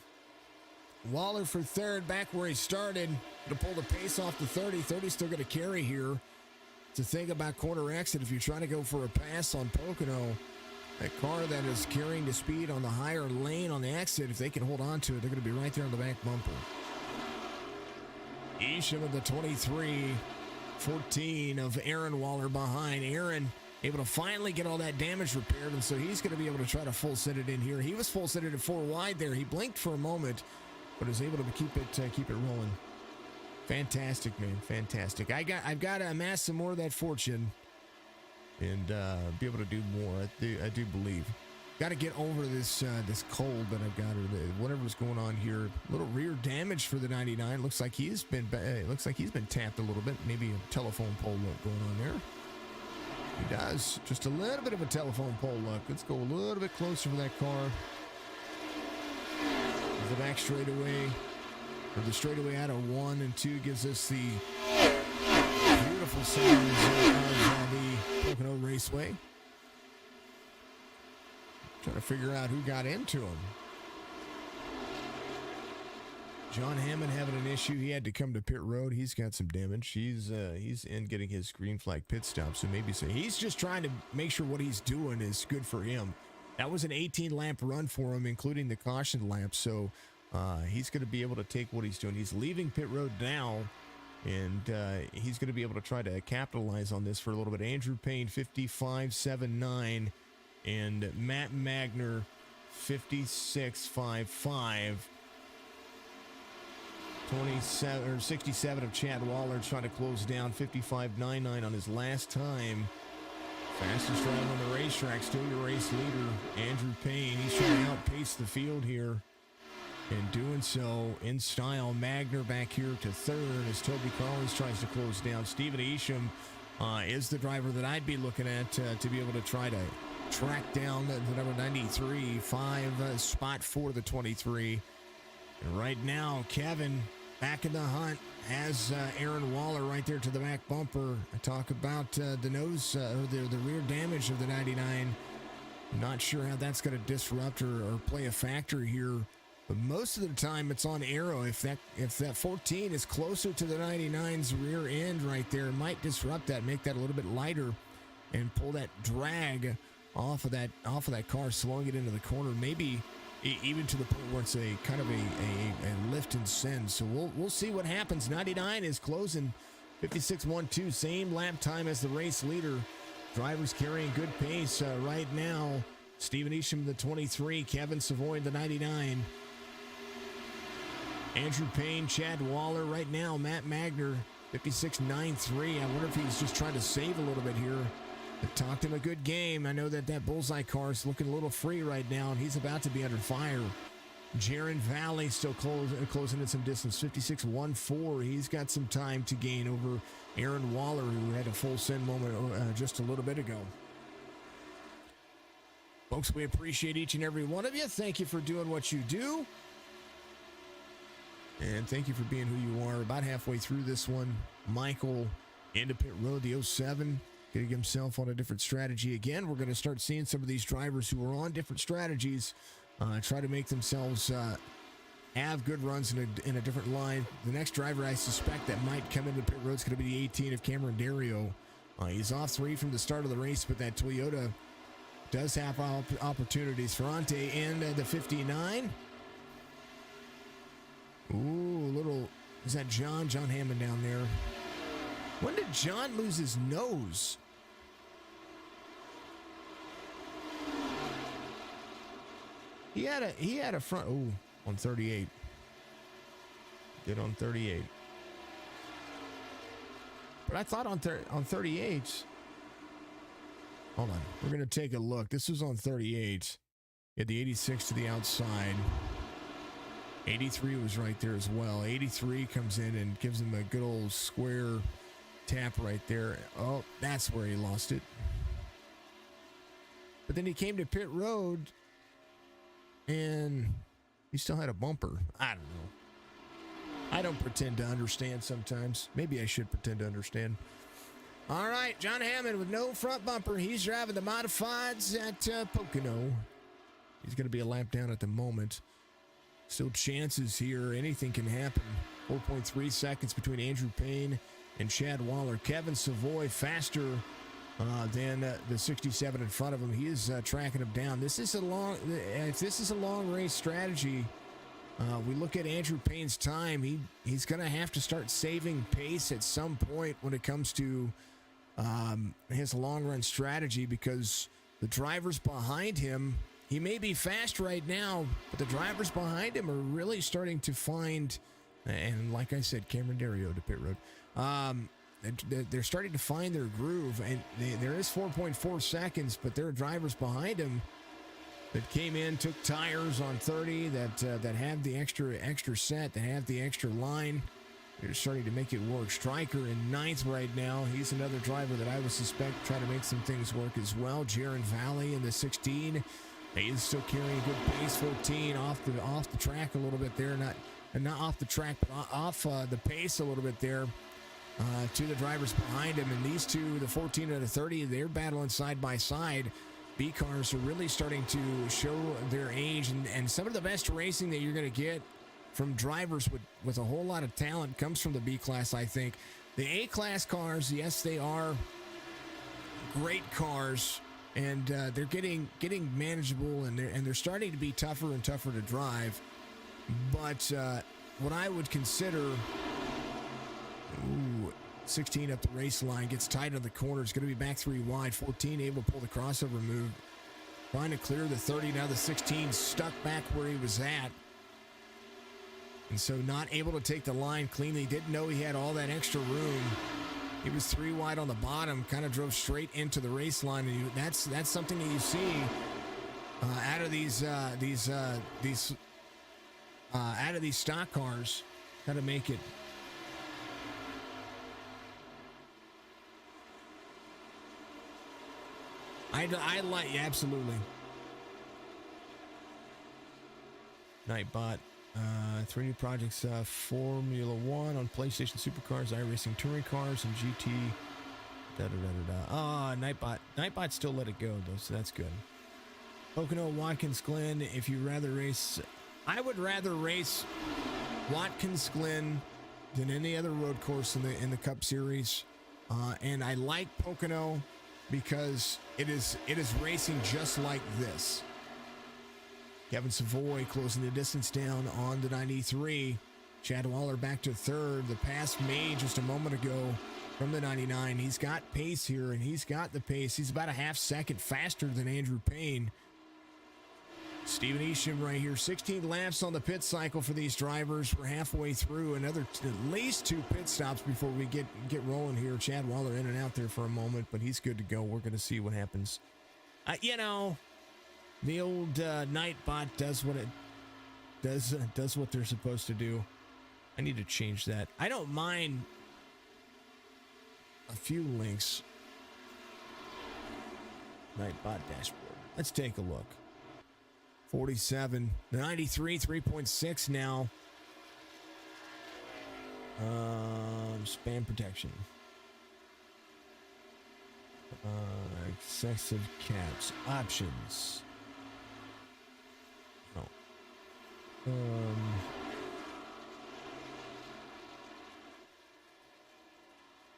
Waller for third, back where he started to pull the pace off the 30. 30's still going to carry here. It's the thing about corner exit. If you're trying to go for a pass on Pocono, that car that is carrying the speed on the higher lane on the exit, if they can hold on to it, they're going to be right there on the back bumper. Isham of the 23, 14 of Aaron Waller behind. Aaron able to finally get all that damage repaired, and so he's going to be able to try to full set it in here. He was full setted at 4 wide there. He blinked for a moment, but is able to keep it rolling. Fantastic, man, fantastic. I've got to amass some more of that fortune and be able to do more. I do believe. got to get over this cold that I've got, or whatever's going on here. A little rear damage for the 99. Looks like he's been tapped a little bit. Maybe a telephone pole look going on there. He does. Just a little bit of a telephone pole look. Let's go a little bit closer for that car. The back straightaway, or the straightaway out of 1 and 2 gives us the beautiful sounds of the Pocono Raceway. Trying to figure out who got into him. John Hammond having an issue. He had to come to pit road. He's got some damage. He's in getting his green flag pit stop. So maybe he's just trying to make sure what he's doing is good for him. That was an 18-lap run for him, including the caution lap. So he's going to be able to take what he's doing. He's leaving pit road now, and he's going to be able to try to capitalize on this for a little bit. Andrew Payne, 55.79, and Matt Magner, 56.55. 27 or 67 of Chad Waller trying to close down 55.99 on his last time. Fastest driver on the racetrack, still your race leader, Andrew Payne. He's trying to outpace the field here, and doing so in style. Magner back here to third as Toby Collins tries to close down. Stephen Isham is the driver that I'd be looking at to be able to try to track down the number 93, 5 spot for the 23. And right now, Kevin back in the hunt has Aaron Waller right there to the back bumper. I talk about the nose, or the rear damage of the 99. I'm not sure how that's going to disrupt or play a factor here. But most of the time, it's on Aero. If that 14 is closer to the 99's rear end right there, it might disrupt that, make that a little bit lighter, and pull that drag off of that car, slowing it into the corner. Maybe even to the point where it's a kind of a lift and send. So we'll see what happens. 99 is closing 56.12, same lap time as the race leader. Drivers carrying good pace right now. Stephen Isham, the 23, Kevin Savoy, the 99. Andrew Payne, Chad Waller right now. Matt Magner, 56.93. I wonder if he's just trying to save a little bit here. I talked him a good game. I know that bullseye car is looking a little free right now, and he's about to be under fire. Jaron Valley still closing in some distance, 56.14. He's got some time to gain over Aaron Waller, who had a full send moment just a little bit ago. Folks, we appreciate each and every one of you. Thank you for doing what you do. And thank you for being who you are. About halfway through this one, Michael into pit road, the 07. Getting himself on a different strategy again. We're going to start seeing some of these drivers who are on different strategies try to make themselves have good runs in a different line. The next driver I suspect that might come into pit road is going to be the 18 of Cameron Dario. He's off 3 from the start of the race, but that Toyota does have opportunities. Ferrante in the 59. Ooh, is that John Hammond down there? When did John lose his nose? He had a front on 38. Did on 38. But I thought on 38. Hold on. We're going to take a look. This was on 38. He had the 86 to the outside. 83 was right there as well. 83 comes in and gives him a good old square tap right there. Oh, that's where he lost it. But then he came to pit road and he still had a bumper. I don't know. I don't pretend to understand sometimes. Maybe I should pretend to understand. All right, John Hammond with no front bumper. He's driving the modifieds at Pocono. He's going to be a lap down at the moment. Still chances here. Anything can happen. 4.3 seconds between Andrew Payne and Chad Waller. Kevin Savoy faster than the 67 in front of him. He is tracking him down. If this is a long race strategy, we look at Andrew Payne's time. He's going to have to start saving pace at some point when it comes to his long run strategy, because the drivers behind him, he may be fast right now, but the drivers behind him are really starting to find, and like I said, Cameron Dario to pit road. They're starting to find their groove, and there is 4.4 seconds, but there are drivers behind him that came in, took tires on 30 that have the extra set, that have the extra line. They're starting to make it work. Stryker in ninth right now. He's another driver that I would suspect try to make some things work as well. Jaron Valley in the 16. He's still carrying a good pace. 14 off the track a little bit there. Not off the track, but off the pace a little bit there. To the drivers behind him. And these two, the 14 and the 30, they're battling side by side. B cars are really starting to show their age. And some of the best racing that you're going to get from drivers with a whole lot of talent comes from the B class, I think. The A class cars, yes, they are great cars, and they're getting manageable, and they're starting to be tougher and tougher to drive. But what I would consider, 16 up the race line, gets tight on the corner. It's going to be back 3 wide. 14 able to pull the crossover move, trying to clear the 30. Now the 16 stuck back where he was at. And so not able to take the line cleanly. Didn't know he had all that extra room. He was 3 wide on the bottom, kind of drove straight into the race line. And that's something that you see out of these stock cars. How to make it. I like, yeah, absolutely. Nightbot. 3 new projects, Formula 1 on PlayStation Supercars, iRacing Touring Cars, and GT. Nightbot still let it go, though, so that's good. Pocono, Watkins Glen, if you rather race... I would rather race Watkins Glen than any other road course in the Cup Series. And I like Pocono because it is racing just like this. Kevin Savoy closing the distance down on the 93. Chad Waller back to third. The pass made just a moment ago from the 99. He's got pace here, and he's got the pace. He's about a half second faster than Andrew Payne. Steven Isham right here. 16 laps on the pit cycle for these drivers. We're halfway through. Another at least 2 pit stops before we get rolling here. Chad Waller in and out there for a moment, but he's good to go. We're going to see what happens. The old Nightbot does what it does what they're supposed to do. I need to change that. I don't mind a few links. Nightbot dashboard. Let's take a look. 47, 93, 3.6 now. Spam protection. Excessive caps. Options.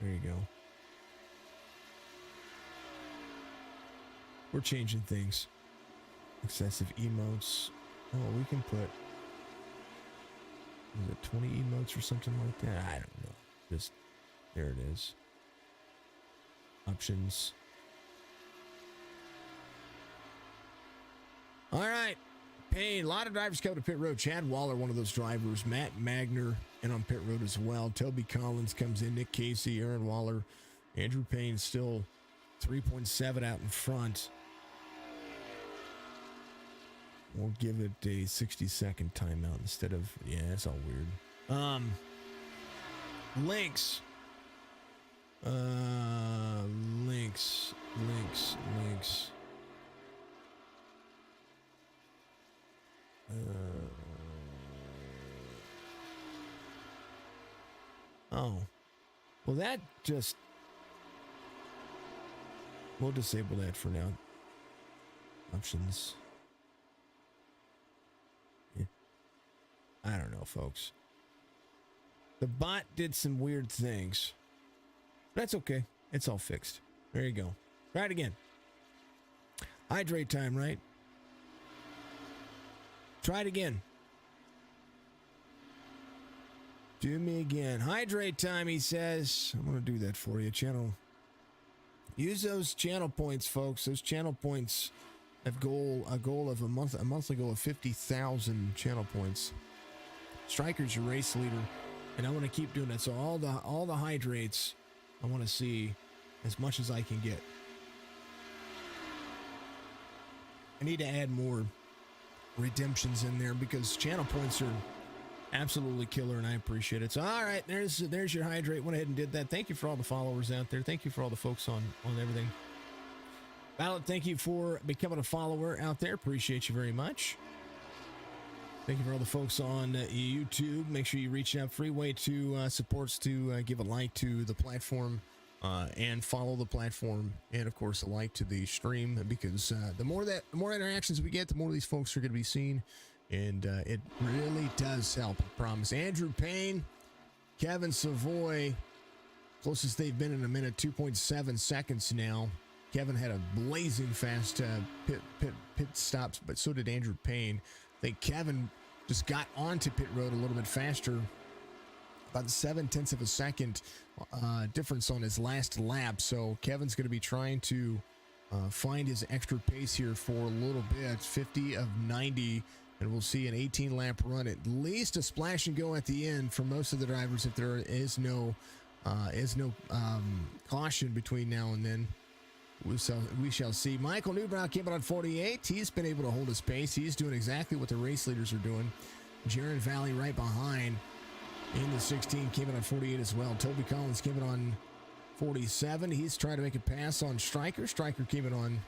There you go. We're changing things. Excessive emotes. Oh, we can put, is it 20 emotes or something like that? I don't know. Just, there it is. Options. All right. Payne, a lot of drivers come to pit road. Chad Waller, one of those drivers. Matt Magner in on pit road as well. Toby Collins comes in. Nick Casey, Aaron Waller. Andrew Payne still 3.7 out in front. We'll give it a 60-second timeout instead of... Yeah, it's all weird. Links. Links. Oh. Well, that just... We'll disable that for now. Options. Yeah. I don't know, folks. The bot did some weird things. That's okay. It's all fixed. There you go. Try it again. Hydrate time, right? Try it again. Do me again. Hydrate time, he says. I'm going to do that for you. Channel. Use those channel points, folks. Those channel points have a goal of a monthly goal of 50,000 channel points. Stryker's your race leader, and I want to keep doing that. So all the hydrates, I want to see as much as I can get. I need to add more redemptions in there because channel points are absolutely killer, and I appreciate it. So, all right, there's your hydrate. Went ahead and did that. Thank you for all the followers out there. Thank you for all the folks on everything. Ballot, thank you for becoming a follower out there. Appreciate you very much. Thank you for all the folks on YouTube. Make sure you reach out. Free way to supports to give a like to the platform and follow the platform, and of course a like to the stream, because the more interactions we get, the more these folks are going to be seen, and it really does help. I promise. Andrew Payne, Kevin Savoy, closest they've been in a minute, 2.7 seconds now. Kevin had a blazing fast pit stops, but so did Andrew Payne. I think Kevin just got onto pit road a little bit faster, about 0.7 of a second difference on his last lap. So Kevin's going to be trying to find his extra pace here for a little bit. 50 of 90, and we'll see an 18-lap run, at least a splash and go at the end for most of the drivers if there is no caution between now and then. We shall see. Michael Newbrow came out on 48. He's been able to hold his pace. He's doing exactly what the race leaders are doing. Jaron Valley right behind in the 16 came in on 48 as well. Toby Collins came in on 47. He's trying to make a pass on Stryker. Stryker came in on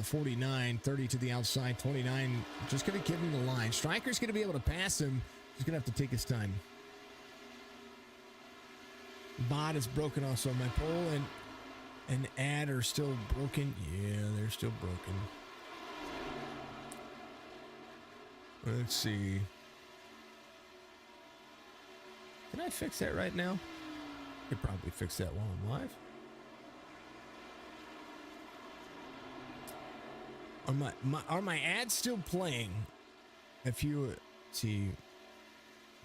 49, 30 to the outside, 29. Just going to give him the line. Stryker's going to be able to pass him. He's going to have to take his time. Bot is broken also on my pole, and ad are still broken. Yeah, they're still broken. Let's see. Can I fix that right now? I could probably fix that while I'm live. Are my ads still playing? If you see,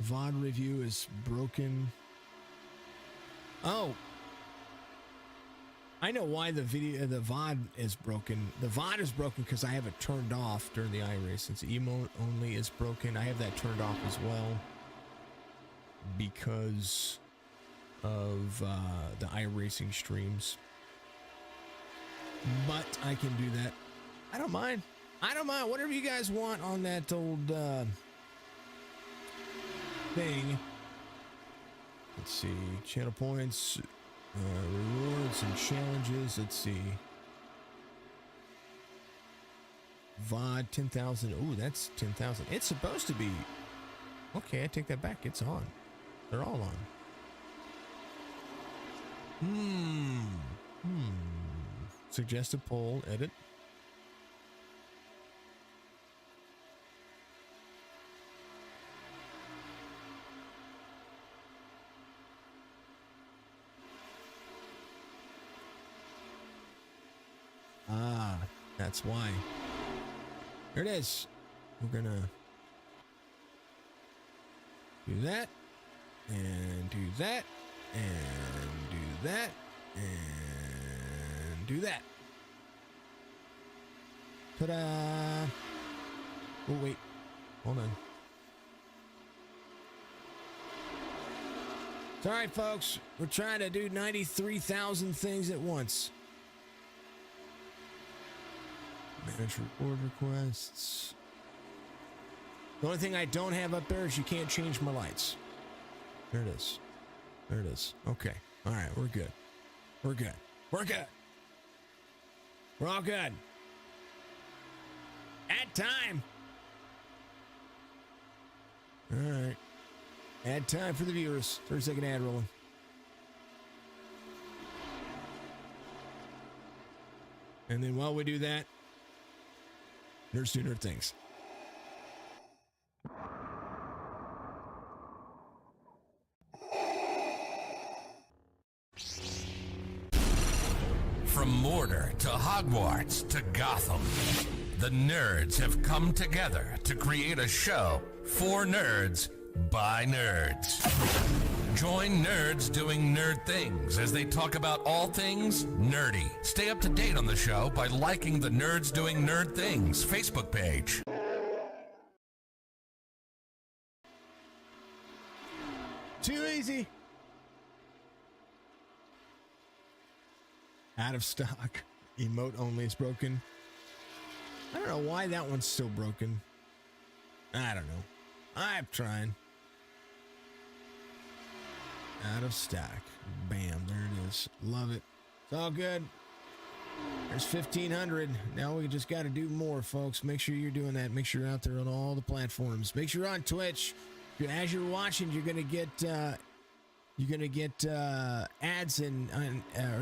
VOD review is broken. Oh, I know why the VOD is broken. The VOD is broken because I have it turned off during the iRace. Since emote only is broken, I have that turned off as well because of the iRacing streams. But I can do that. I don't mind. Whatever you guys want on that old thing. Let's see. Channel points. Rewards and challenges. Let's see. VOD 10,000. Ooh, that's 10,000. It's supposed to be. Okay, I take that back. It's on. They're all on. Suggest a poll. Edit. Ah, that's why. There it is. We're gonna do that, and do that, and do that, and do that. Ta-da! Oh, wait. Hold on. It's all right, folks. We're trying to do 93,000 things at once. Manage reward requests. The only thing I don't have up there is you can't change my lights. There it is. There it is. Okay. All right. We're good. We're good. We're good. We're all good. Add time. All right. Add time for the viewers. 30-second ad rolling. And then while we do that, Nerds do nerd things. From Mordor to Hogwarts to Gotham, the nerds have come together to create a show for nerds by nerds. Join nerds doing nerd things as they talk about all things nerdy. Stay up to date on the show by liking the Nerds Doing Nerd Things Facebook page. Too easy. Out of stock. Emote only is broken. I don't know why that one's still broken. I don't know. I'm trying. Out of stock. Bam, there it is. Love it. It's all good. There's 1,500. Now we just got to do more, folks. Make sure you're doing that. Make sure you're out there on all the platforms. Make sure you're on Twitch. As you're watching, you're gonna get ads or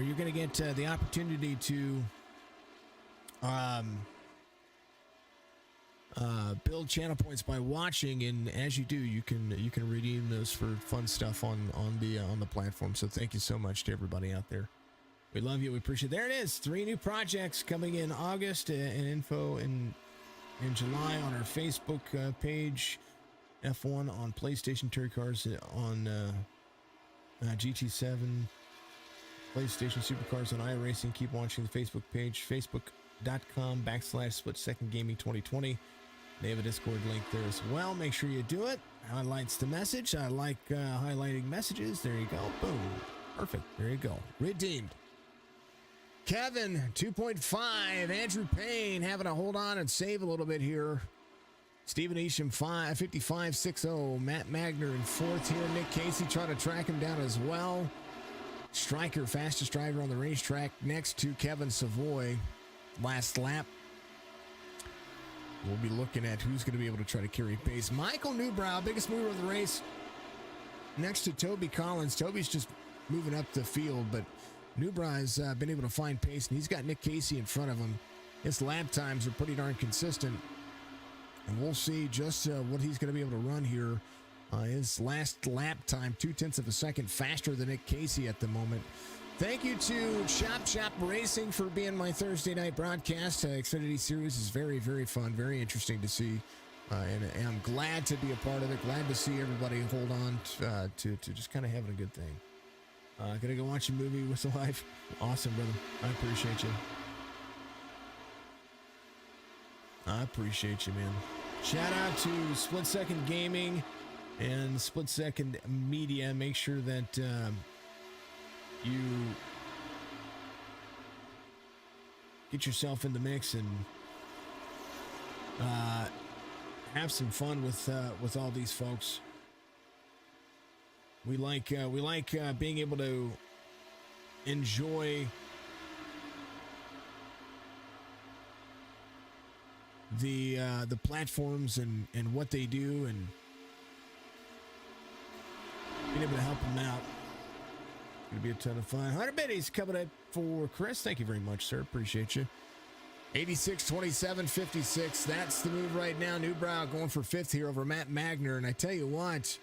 you're gonna get the opportunity to build channel points by watching, and as you do, you can redeem those for fun stuff on the platform. So thank you so much to everybody out there. We love you. We appreciate it. There it is. 3 new projects coming in August and info in July on our Facebook page. F1 on PlayStation Tour Cars on GT7. PlayStation Supercars on iRacing. Keep watching the Facebook page. Facebook.com/SplitSecondGaming2020. They have a Discord link there as well. Make sure you do it. Highlights the message. I like highlighting messages. There you go. Boom. Perfect. There you go. Redeemed. Kevin, 2.5. Andrew Payne having to hold on and save a little bit here. Stephen Isham, 5560. Matt Magner in 4th here. Nick Casey trying to track him down as well. Stryker, fastest driver on the racetrack, next to Kevin Savoy. Last lap. We'll be looking at who's going to be able to try to carry pace. Michael Newbrow, biggest mover of the race, next to Toby Collins. Toby's just moving up the field, but Newbrow has been able to find pace, and he's got Nick Casey in front of him. His lap times are pretty darn consistent, and we'll see just what he's going to be able to run here. His last lap time, 0.2 of a second faster than Nick Casey at the moment. Thank you to Shop Racing for being my Thursday night broadcast. Xfinity Series is very, very fun, very interesting to see, and I'm glad to be a part of it. Glad to see everybody hold on to just kind of having a good thing. Gonna go watch a movie with the wife. Awesome, brother. I appreciate you. I appreciate you, man. Shout out to Split Second Gaming and Split Second Media. Make sure that you get yourself in the mix and have some fun with all these folks. We like being able to enjoy the platforms and what they do, and being able to help them out. It's gonna be a ton of fun. 100 biddies coming up for Chris. Thank you very much, sir. Appreciate you. 86, 27, 56. That's the move right now. Newbrow going for 5th here over Matt Magner, and I tell you what.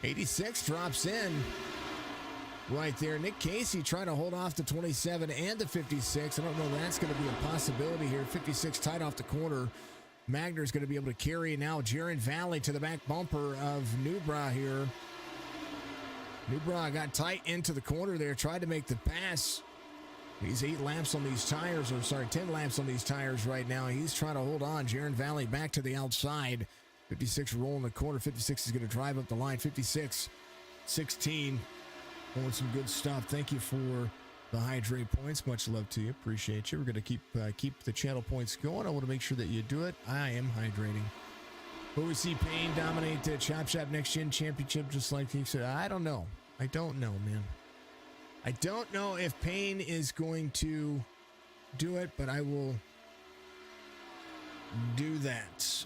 86 drops in right there. Nick Casey trying to hold off the 27 and the 56. I don't know if that's going to be a possibility here. 56 tight off the corner. Magner's going to be able to carry now. Jaron Valley to the back bumper of Newbrow here. Newbrow got tight into the corner there. Tried to make the pass. He's 8 laps on these tires, or sorry, 10 laps on these tires right now. He's trying to hold on. Jaron Valley back to the outside. 56 rolling the corner. 56 is going to drive up the line. 56, 16. Doing some good stuff. Thank you for the hydrate points. Much love to you. Appreciate you. We're going to keep the channel points going. I want to make sure that you do it. I am hydrating. Will we see Payne dominate the Chop Shop Next Gen Championship just like he said? I don't know. I don't know, man. I don't know if Payne is going to do it, but I will do that.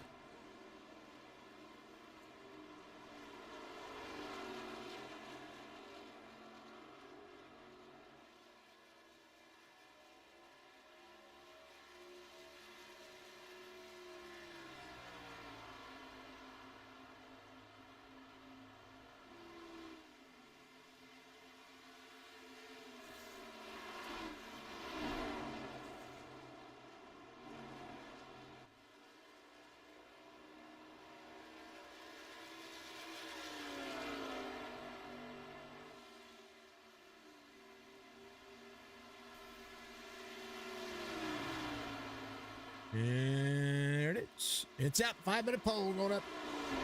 There it is. It's up. 5-minute pole going up.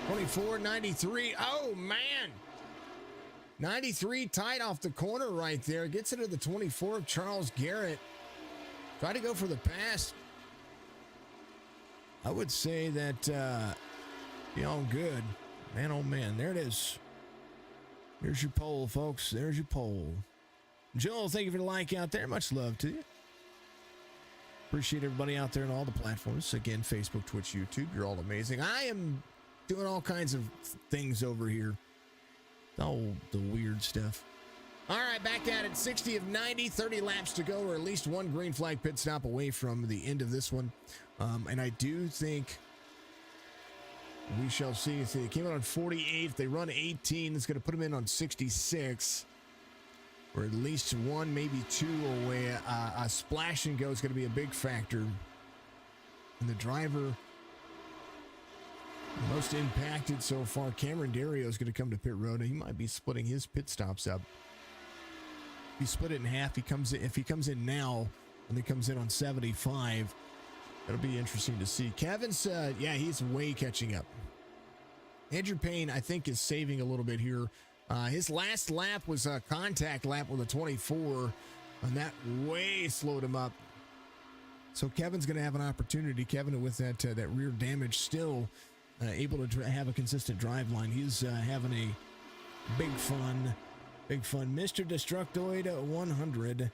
24.93. Oh, man. 93 tight off the corner right there. Gets into the 24 of Charles Garrett. Try to go for the pass. I would say that be all good. Man, oh man, there it is. There's your poll, folks. There's your poll. Joel, thank you for the like out there. Much love to you. Appreciate everybody out there on all the platforms. Again, Facebook, Twitch, YouTube. You're all amazing. I am doing all kinds of things over here. All the weird stuff. All right, back at it. 60 of 90, 30 laps to go, or at least one green flag pit stop away from the end of this one. And I do think we shall see. They came out on 48. If they run 18, it's going to put them in on 66. Or at least one, maybe two away. A splash and go is going to be a big factor. And the driver most impacted so far, Cameron Dario, is going to come to pit road. He might be splitting his pit stops up. If you split it in half, if he comes in now and then comes in on 75, that'll be interesting to see. Kevin's, yeah, he's way catching up. Andrew Payne, I think, is saving a little bit here. His last lap was a contact lap with a 24, and that way slowed him up. So Kevin's going to have an opportunity. Kevin, with that rear damage, still able to have a consistent drive line. He's having a big fun. Mr. Destructoid 100.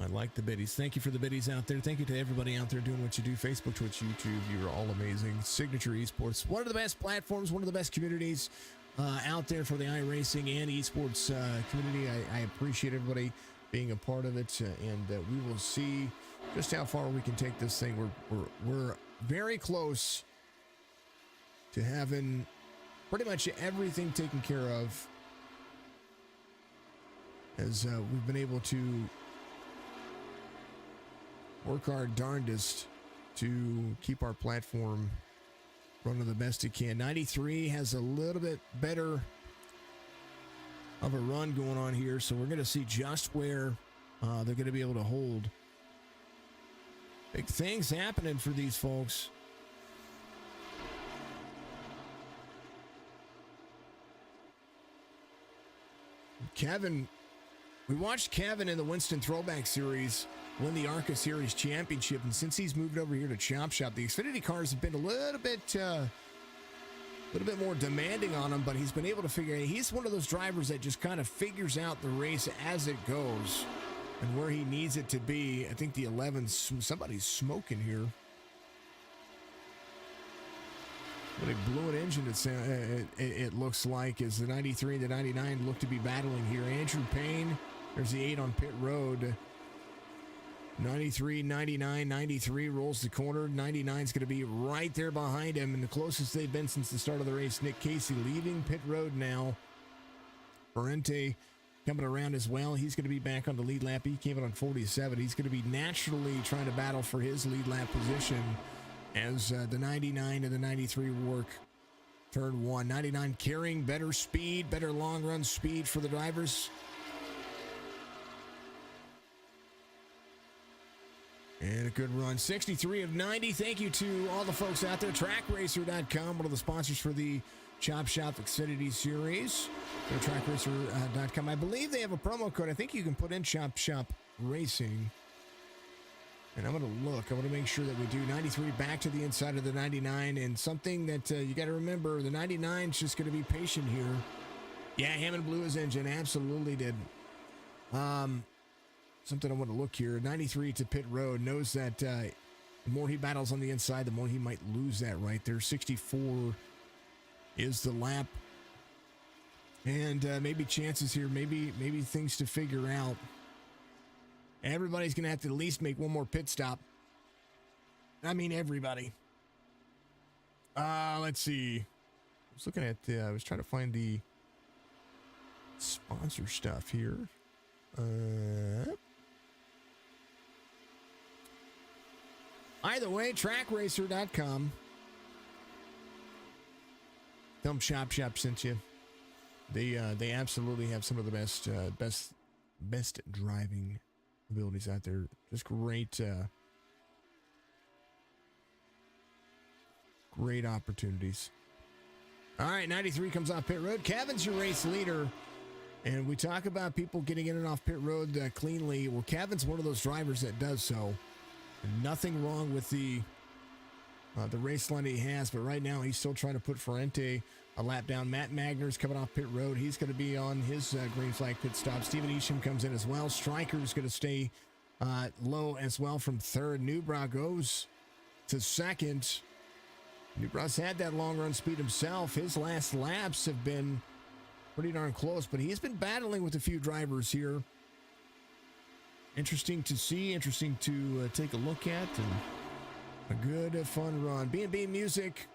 I like the biddies. Thank you for the biddies out there. Thank you to everybody out there doing what you do. Facebook, Twitch, YouTube. You're all amazing. Signature Esports, one of the best platforms, one of the best communities out there for the iRacing and esports community. I appreciate everybody being a part of it, and we will see just how far we can take this thing. We're very close to having pretty much everything taken care of, as we've been able to work our darndest to keep our platform running the best it can. 93 has a little bit better of a run going on here, so we're going to see just where they're going to be able to hold. Big things happening for these folks. Kevin, we watched Kevin in the Winston Throwback Series win the ARCA Series Championship, and since he's moved over here to Chop Shop, the Xfinity cars have been a little bit more demanding on him, but he's been able to figure out. He's one of those drivers that just kind of figures out the race as it goes and where he needs it to be. I think the 11, somebody's smoking here. What a Blue engine it looks like, as the 93 and the 99 look to be battling here. Andrew Payne, there's the 8 on pit road. 93, 99, 93 rolls the corner. 99 is going to be right there behind him, and the closest they've been since the start of the race. Nick Casey leaving pit road now. Parente coming around as well. He's going to be back on the lead lap. He came in on 47. He's going to be naturally trying to battle for his lead lap position as the 99 and the 93 work turn one. 99 carrying better speed, better long run speed for the drivers. And a good run. 63 of 90. Thank you to all the folks out there. TrackRacer.com, one of the sponsors for the Chop Shop Xfinity Series. Go to TrackRacer.com. I believe they have a promo code. I think you can put in Chop Shop Racing. And I'm going to look. I want to make sure that we do. 93 back to the inside of the 99. And something that you got to remember, the 99 is just going to be patient here. Yeah, Hammond blew his engine. Absolutely did. Something I want to look here. 93 to pit road. Knows that the more he battles on the inside, the more he might lose that right there. 64 is the lap. And maybe chances here. Maybe things to figure out. Everybody's going to have to at least make one more pit stop. I mean, everybody. Let's see. I was looking at I was trying to find the sponsor stuff here. Either way, TrackRacer.com. Tell them Chop Shop sent you. They absolutely have some of the best driving abilities out there. Just great opportunities. All right, 93 comes off pit road. Kevin's your race leader, and we talk about people getting in and off pit road cleanly. Well, Kevin's one of those drivers that does so. Nothing wrong with the the race line he has, but right now he's still trying to put Ferrante a lap down. Matt Magner's coming off pit road. He's going to be on his green flag pit stop. Steven Isham comes in as well. Stryker's going to stay low as well from third. Newbrow goes to second. Newbrow's had that long run speed himself. His last laps have been pretty darn close, but he's been battling with a few drivers here. Interesting to see, interesting to take a look at, and a good, fun run. B&B Music,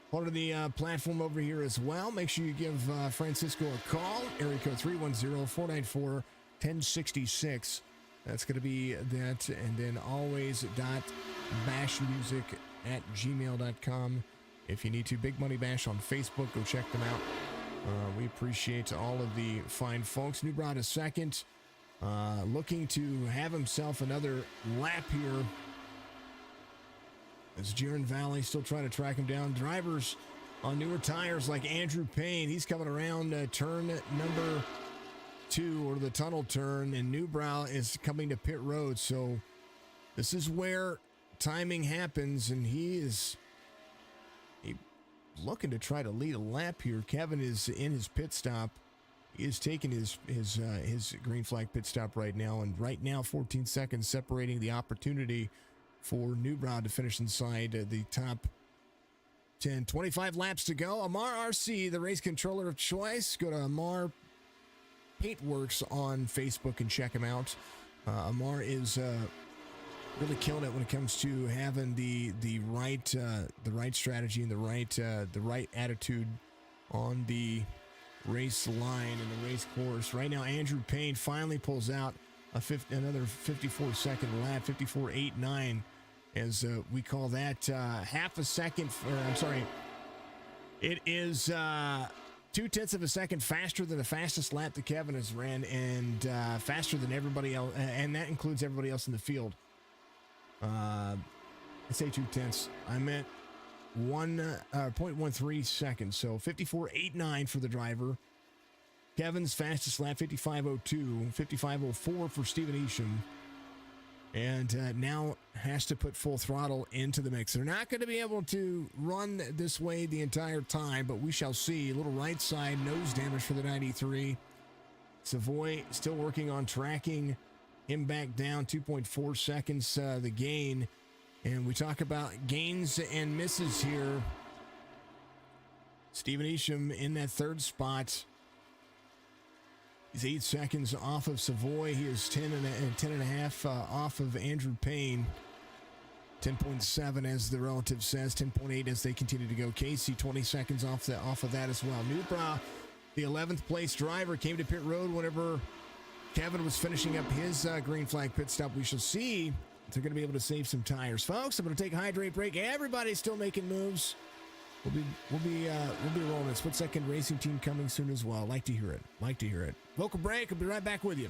part of the platform over here as well. Make sure you give Francisco a call. Area code 310-494-1066. That's going to be that. And then always.bashmusic@gmail.com. If you need to, Big Money Bash on Facebook. Go check them out. We appreciate all of the fine folks. Newbrow is second. Looking to have himself another lap here. As Jaron Valley still trying to track him down. Drivers on newer tires like Andrew Payne. He's coming around turn number 2, or the tunnel turn, and Newbrow is coming to pit road. So this is where timing happens, and he's looking to try to lead a lap here. Kevin is in his pit stop. He is taking his green flag pit stop right now, and right now 14 seconds separating the opportunity for Newbrow to finish inside the top 10. 25 laps to go. AMR RC, the race controller of choice. Go to AMR Paintworks on Facebook and check him out. AMR is really killing it when it comes to having the right strategy and the right attitude on the race line and the race course. Right now, Andrew Payne finally pulls out another 54-second lap, 54.89, as we call that half a second. It is 0.2 of a second faster than the fastest lap that Kevin has ran, and faster than everybody else, and that includes everybody else in the field. I say 0.2. I meant 0.13 seconds. So 54.89 for the driver. Kevin's fastest lap 55.02, 55.04 for Steven Isham. And now has to put full throttle into the mix. They're not going to be able to run this way the entire time, but we shall see. A little right side nose damage for the 93. Savoy still working on tracking him back down. 2.4 seconds the gain. And we talk about gains and misses here. Steven Isham in that third spot. He's 8 seconds off of Savoy. He is 10 and a half off of Andrew Payne. 10.7 as the relative says. 10.8 as they continue to go. Casey 20 seconds off of that as well. Newbrow, the 11th place driver, came to pit road whenever Kevin was finishing up his green flag pit stop. We shall see if they're going to be able to save some tires. Folks, I'm going to take a hydrate break. Everybody's still making moves. We'll be rolling. Split second racing team coming soon as well. Like to hear it. Vocal break. I'll be right back with you.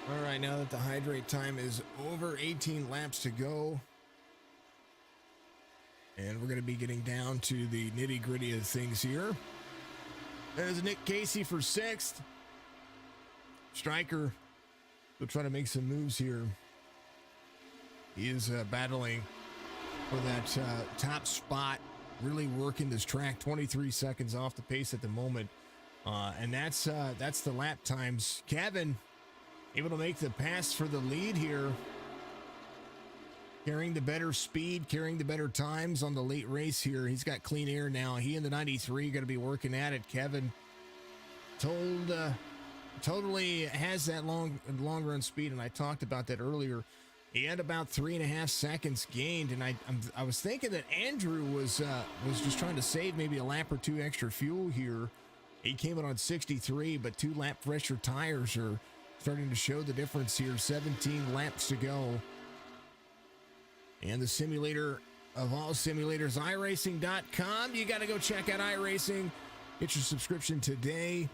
All right, now that the hydrate time is over, 18 laps to go. And we're going to be getting down to the nitty-gritty of things here. There's Nick Casey for 6th. Stryker will try to make some moves here. He is battling for that top spot, really working this track. 23 seconds off the pace at the moment. And that's the lap times. Kevin able to make the pass for the lead here. Carrying the better speed, carrying the better times on the late race here. He's got clean air now. He and the 93 going to be working at it. Kevin totally has that long run speed, and I talked about that earlier. He had about 3.5 seconds gained, and I was thinking that Andrew was just trying to save maybe a lap or two extra fuel here. He came in on 63, but 2 lap fresher tires are starting to show the difference here. 17 laps to go. And the simulator of all simulators, iRacing.com. You got to go check out iRacing. Get your subscription today.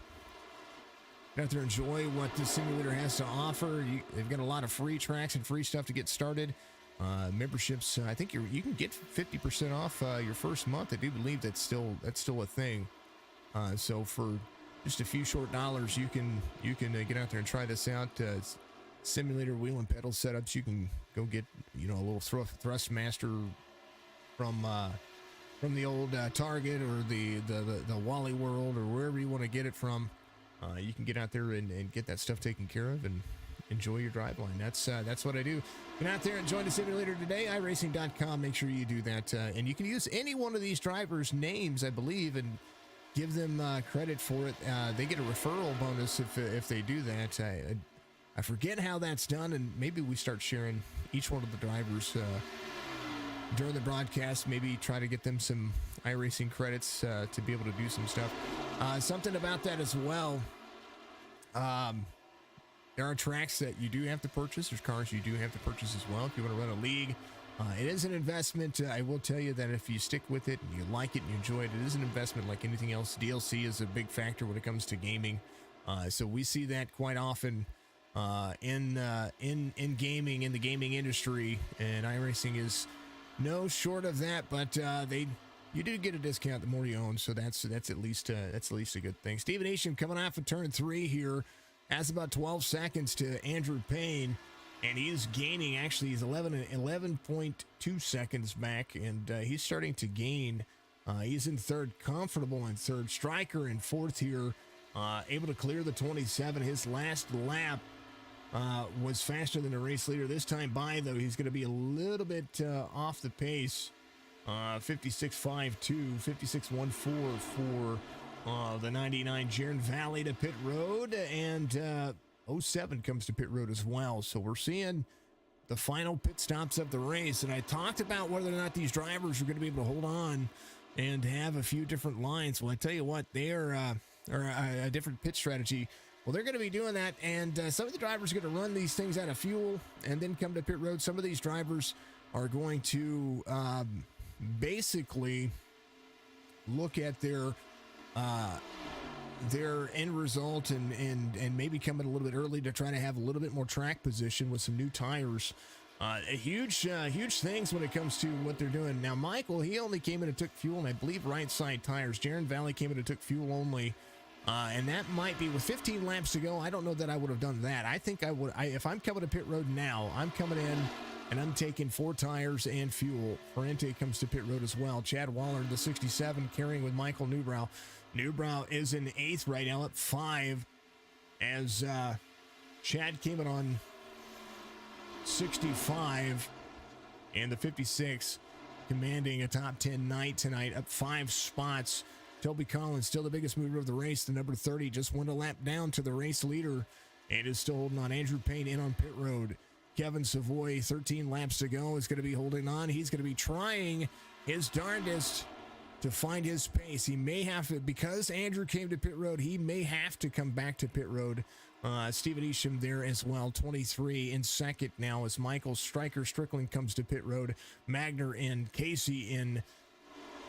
Get out there and enjoy what the simulator has to offer. They've got a lot of free tracks and free stuff to get started. Memberships, I think you can get 50% off your first month. I do believe that's still a thing. So for just a few short dollars, you can get out there and try this out. Simulator wheel and pedal setups. You can go get a little Thrustmaster from the old Target or the Wally World or wherever you want to get it from. You can get out there and get that stuff taken care of and enjoy your drive line. That's what I do. Get out there and join the simulator today. iRacing.com. Make sure you do that, and you can use any one of these drivers' names, I believe, and give them credit for it. They get a referral bonus if they do that. I forget how that's done, and maybe we start sharing each one of the drivers during the broadcast. Maybe try to get them some iRacing credits to be able to do some stuff. Something about that as well. There are tracks that you do have to purchase. There's cars you do have to purchase as well if you want to run a league. It is an investment. I will tell you that if you stick with it and you like it and you enjoy it, it is an investment like anything else. DLC is a big factor when it comes to gaming. So we see that quite often in gaming, in the gaming industry, and iRacing is no short of that. But you do get a discount the more you own, so that's at least a good thing. Steven Isham coming off of turn 3 here, has about 12 seconds to Andrew Payne, and he is gaining. Actually, he's 11.2 seconds back, and he's starting to gain. He's in third, comfortable in third. Stryker in fourth here, able to clear the 27. His last lap was faster than the race leader. This time by, though, he's going to be a little bit off the pace. 56.52, 56.14 for the 99. Jaron Valley to pit road, and 07 comes to pit road as well. So we're seeing the final pit stops of the race, and I talked about whether or not these drivers are going to be able to hold on and have a few different lines. Well, I tell you what, they are a different pit strategy. Well, they're going to be doing that, and some of the drivers are going to run these things out of fuel and then come to pit road. Some of these drivers are going to basically look at their end result and maybe come in a little bit early to try to have a little bit more track position with some new tires. Huge things when it comes to what they're doing. Now, Michael, he only came in and took fuel, and I believe right side tires. Jaron Valley came in and took fuel only. And that might be with 15 laps to go. I don't know that I would have done that. I think I would. If I'm coming to pit road now, I'm coming in and I'm taking 4 tires and fuel. Ferrante comes to pit road as well. Chad Waller, the 67, carrying with Michael Newbrow. Newbrow is in 8th right now at 5 as Chad came in on 65, and the 56 commanding a top 10 night tonight, up 5 spots. Toby Collins, still the biggest mover of the race. The number 30 just went a lap down to the race leader and is still holding on. Andrew Payne in on pit road. Kevin Savoy, 13 laps to go, is going to be holding on. He's going to be trying his darndest to find his pace. He may have to, because Andrew came to pit road, he may have to come back to pit road. Steven Isham there as well, 23 in second now as Michael Strickland comes to pit road. Magner and Casey in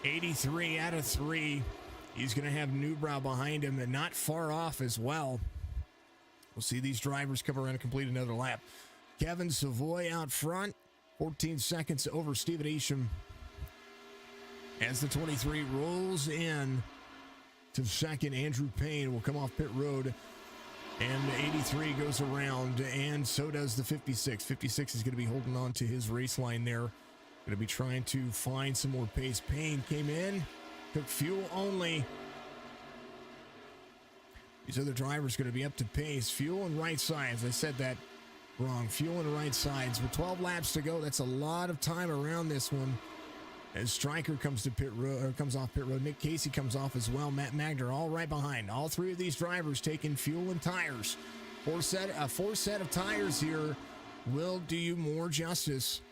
83 out of 3. He's going to have Newbrow behind him and not far off as well. We'll see these drivers come around and complete another lap. Kevin Savoy out front, 14 seconds over Stephen Isham. As the 23 rolls in to second, Andrew Payne will come off pit road. And the 83 goes around, and so does the 56. 56 is going to be holding on to his race line there. Going to be trying to find some more pace. Payne came in, took fuel only. These other drivers going to be up to pace. Fuel and right sides. I said that wrong. Fuel and right sides. With 12 laps to go, that's a lot of time around this one. As Stryker comes to pit road, or comes off pit road, Nick Casey comes off as well. Matt Magner all right behind. All three of these drivers taking fuel and tires. Four set of tires here will do you more justice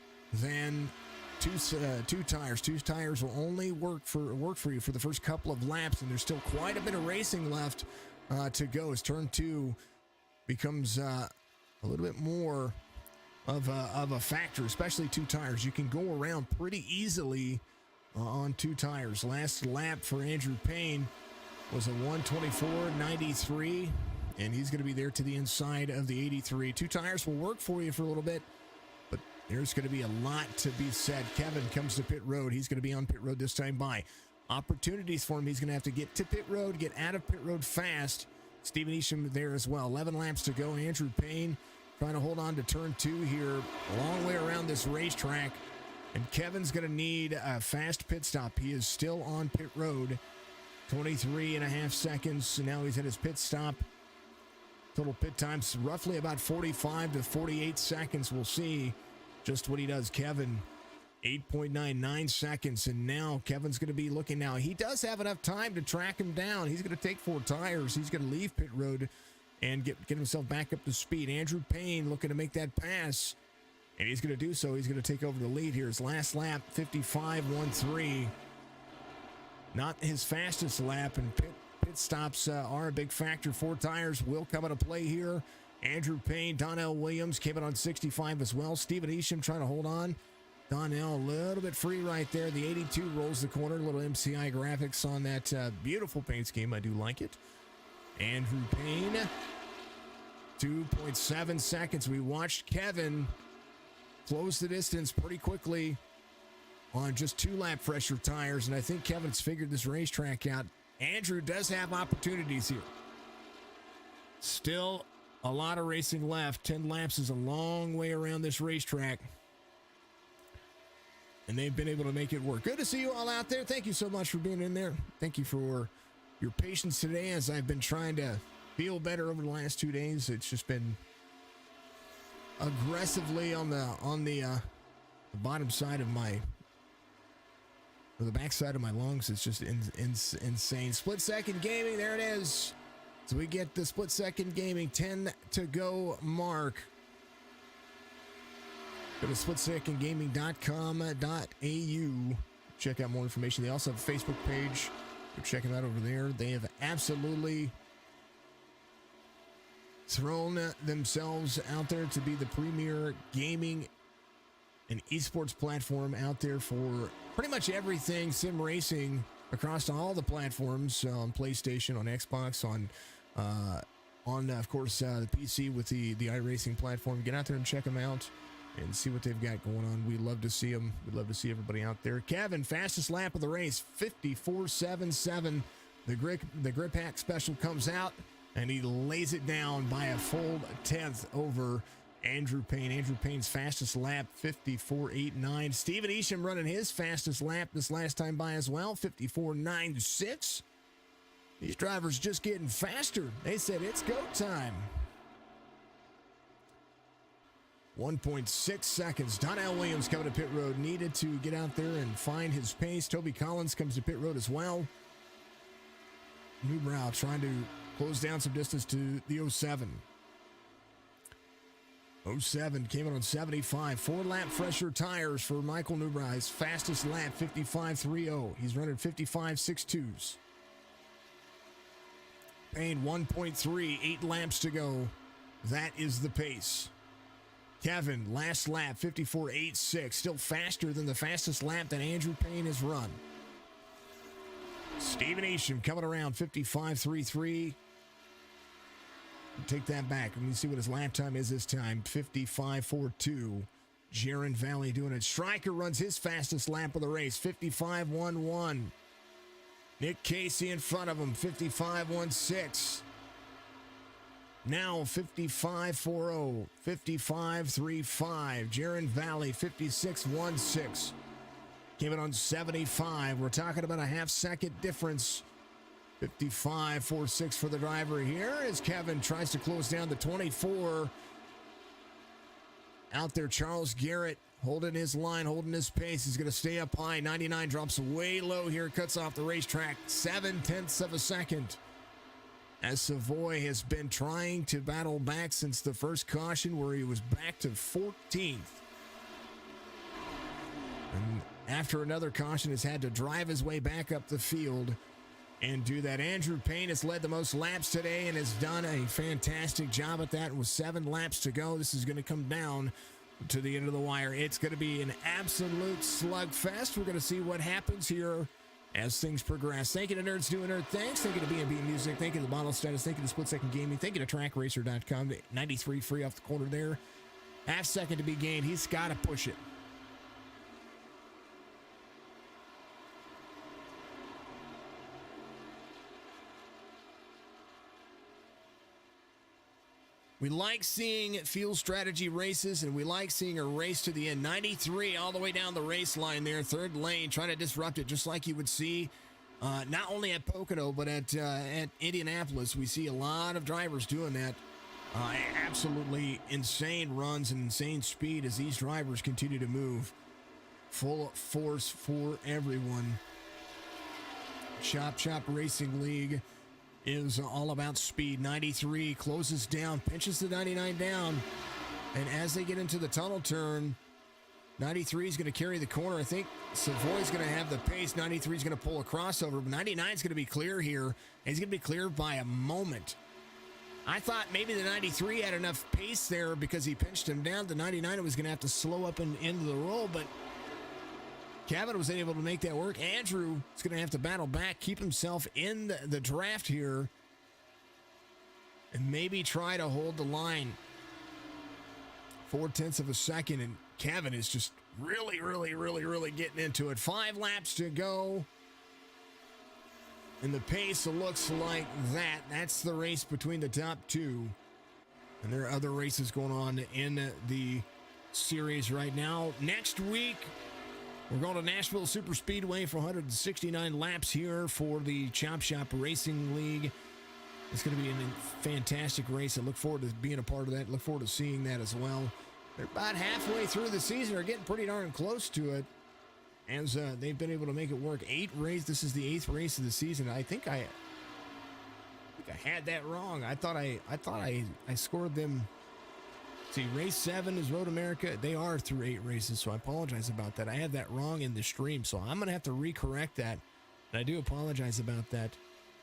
than two tires. Two tires will only work for you for the first couple of laps, and there's still quite a bit of racing left to go. As turn 2 becomes a little bit more of a factor, especially two tires. You can go around pretty easily on two tires. Last lap for Andrew Payne was a 1:24.93, and he's going to be there to the inside of the 83. Two tires will work for you for a little bit, but there's going to be a lot to be said. Kevin comes to pit road. He's going to be on pit road this time by. Opportunities for him. He's going to have to get to pit road, get out of pit road fast. Stephen Isham there as well. 11 laps to go. Andrew Payne trying to hold on to turn 2 here. A long way around this racetrack. And Kevin's going to need a fast pit stop. He is still on pit road. 23 and a half seconds. And now he's at his pit stop. Total pit time's roughly about 45 to 48 seconds. We'll see just what he does. Kevin, 8.99 seconds. And now Kevin's going to be looking now. He does have enough time to track him down. He's going to take 4 tires. He's going to leave pit road and get himself back up to speed. Andrew Payne looking to make that pass, and he's going to do so. He's going to take over the lead here. His last lap, 55.13. Not his fastest lap, and pit stops are a big factor. 4 tires will come into play here. Andrew Payne, Donnell Williams came in on 65 as well. Stephen Isham trying to hold on. Donnell a little bit free right there. The 82 rolls the corner. Little MCI graphics on that beautiful paint scheme. I do like it. Andrew Payne, 2.7 seconds. We watched Kevin close the distance pretty quickly on just 2 lap pressure tires, and I think Kevin's figured this racetrack out. Andrew does have opportunities here. Still a lot of racing left. 10 laps is a long way around this racetrack, and they've been able to make it work. Good to see you all out there. Thank you so much for being in there. Thank you for your patience today as I've been trying to feel better over the last 2 days. It's just been aggressively on the bottom side of my, or the back side of my lungs. It's just insane. Split second gaming, there it is. So we get the split second gaming 10 to go mark. Go to splitsecondgaming.com.au. Check out more information. They also have a Facebook page. Go check them out over there. They have absolutely thrown themselves out there to be the premier gaming and esports platform out there for pretty much everything sim racing across all the platforms, on PlayStation, on Xbox, on of course the PC with the iRacing platform. Get out there and check them out and see what they've got going on. We love to see them. We'd love to see everybody out there. Kevin, fastest lap of the race, 54.77. The grip hack special comes out, and he lays it down by a full 10th over Andrew Payne. Andrew Payne's fastest lap, 54.89. Stephen Isham running his fastest lap this last time by as well, 54.96. These drivers just getting faster. They said it's go time. 1.6 seconds. Donnell Williams coming to pit road. Needed to get out there and find his pace. Toby Collins comes to pit road as well. Newbrow trying to close down some distance to the 07. 07 came in on 75. 4-lap fresher tires for Michael Newbrow. His fastest lap, 55.30. He's running 55.62s. Payne 1.3, 8 laps to go. That is the pace. Kevin, last lap, 54.86, still faster than the fastest lap that Andrew Payne has run. Stephen Isham coming around, 55.33. Take that back. Let me see what his lap time is this time. 55.42. Jaron Valley doing it. Stryker runs his fastest lap of the race. 55.11. Nick Casey in front of him. 55.16. Now 55.40. 55.35. Jaron Valley. 56.16. Came in on 75. We're talking about a half-second difference. 55.46 for the driver here as Kevin tries to close down the 24. Out there, Charles Garrett holding his line, holding his pace. He's going to stay up high. 99 drops way low here, cuts off the racetrack. 0.7 of a second. As Savoy has been trying to battle back since the first caution where he was back to 14th. And after another caution has had to drive his way back up the field and do that. Andrew Payne has led the most laps today and has done a fantastic job at that. With 7 laps to go, this is going to come down to the end of the wire. It's going to be an absolute slugfest. We're going to see what happens here as things progress. Thank you to Nerds Doing Nerd Things. Thank you to B&B Music. Thank you to Balla Status. Thank you to Split Second Gaming. Thank you to TrackRacer.com. 93 free off the corner there. Half second to be gained. He's got to push it. We like seeing field strategy races, and we like seeing a race to the end. 93 all the way down the race line there, third lane, trying to disrupt it, just like you would see not only at Pocono, but at Indianapolis. We see a lot of drivers doing that. Absolutely insane runs and insane speed as these drivers continue to move. Full force for everyone. Chop Chop Racing League is all about speed. 93 closes down, pinches the 99 down, and as they get into the tunnel turn, 93 is going to carry the corner. I think Savoy's going to have the pace. 93 is going to pull a crossover, but 99 is going to be clear here, and he's going to be clear by a moment. I thought maybe the 93 had enough pace there because he pinched him down. The 99 was going to have to slow up and into the roll, but Kevin was able to make that work. Andrew is going to have to battle back, keep himself in the draft here, and maybe try to hold the line. 0.4 of a second, and Kevin is just really getting into it. 5 laps to go, and the pace looks like that. That's the race between the top 2, and there are other races going on in the series right now. Next week, we're going to Nashville Super Speedway for 169 laps here for the Chop Shop Racing League. It's going to be a fantastic race. I look forward to being a part of that. Look forward to seeing that as well. They're about halfway through the season. They're getting pretty darn close to it. As they've been able to make it work. 8 races. This is the 8th race of the season. I think I had that wrong. I thought I scored them. See, race 7 is Road America. They are through 8 races, so I apologize about that. I had that wrong in the stream, so I'm going to have to recorrect that. And I do apologize about that.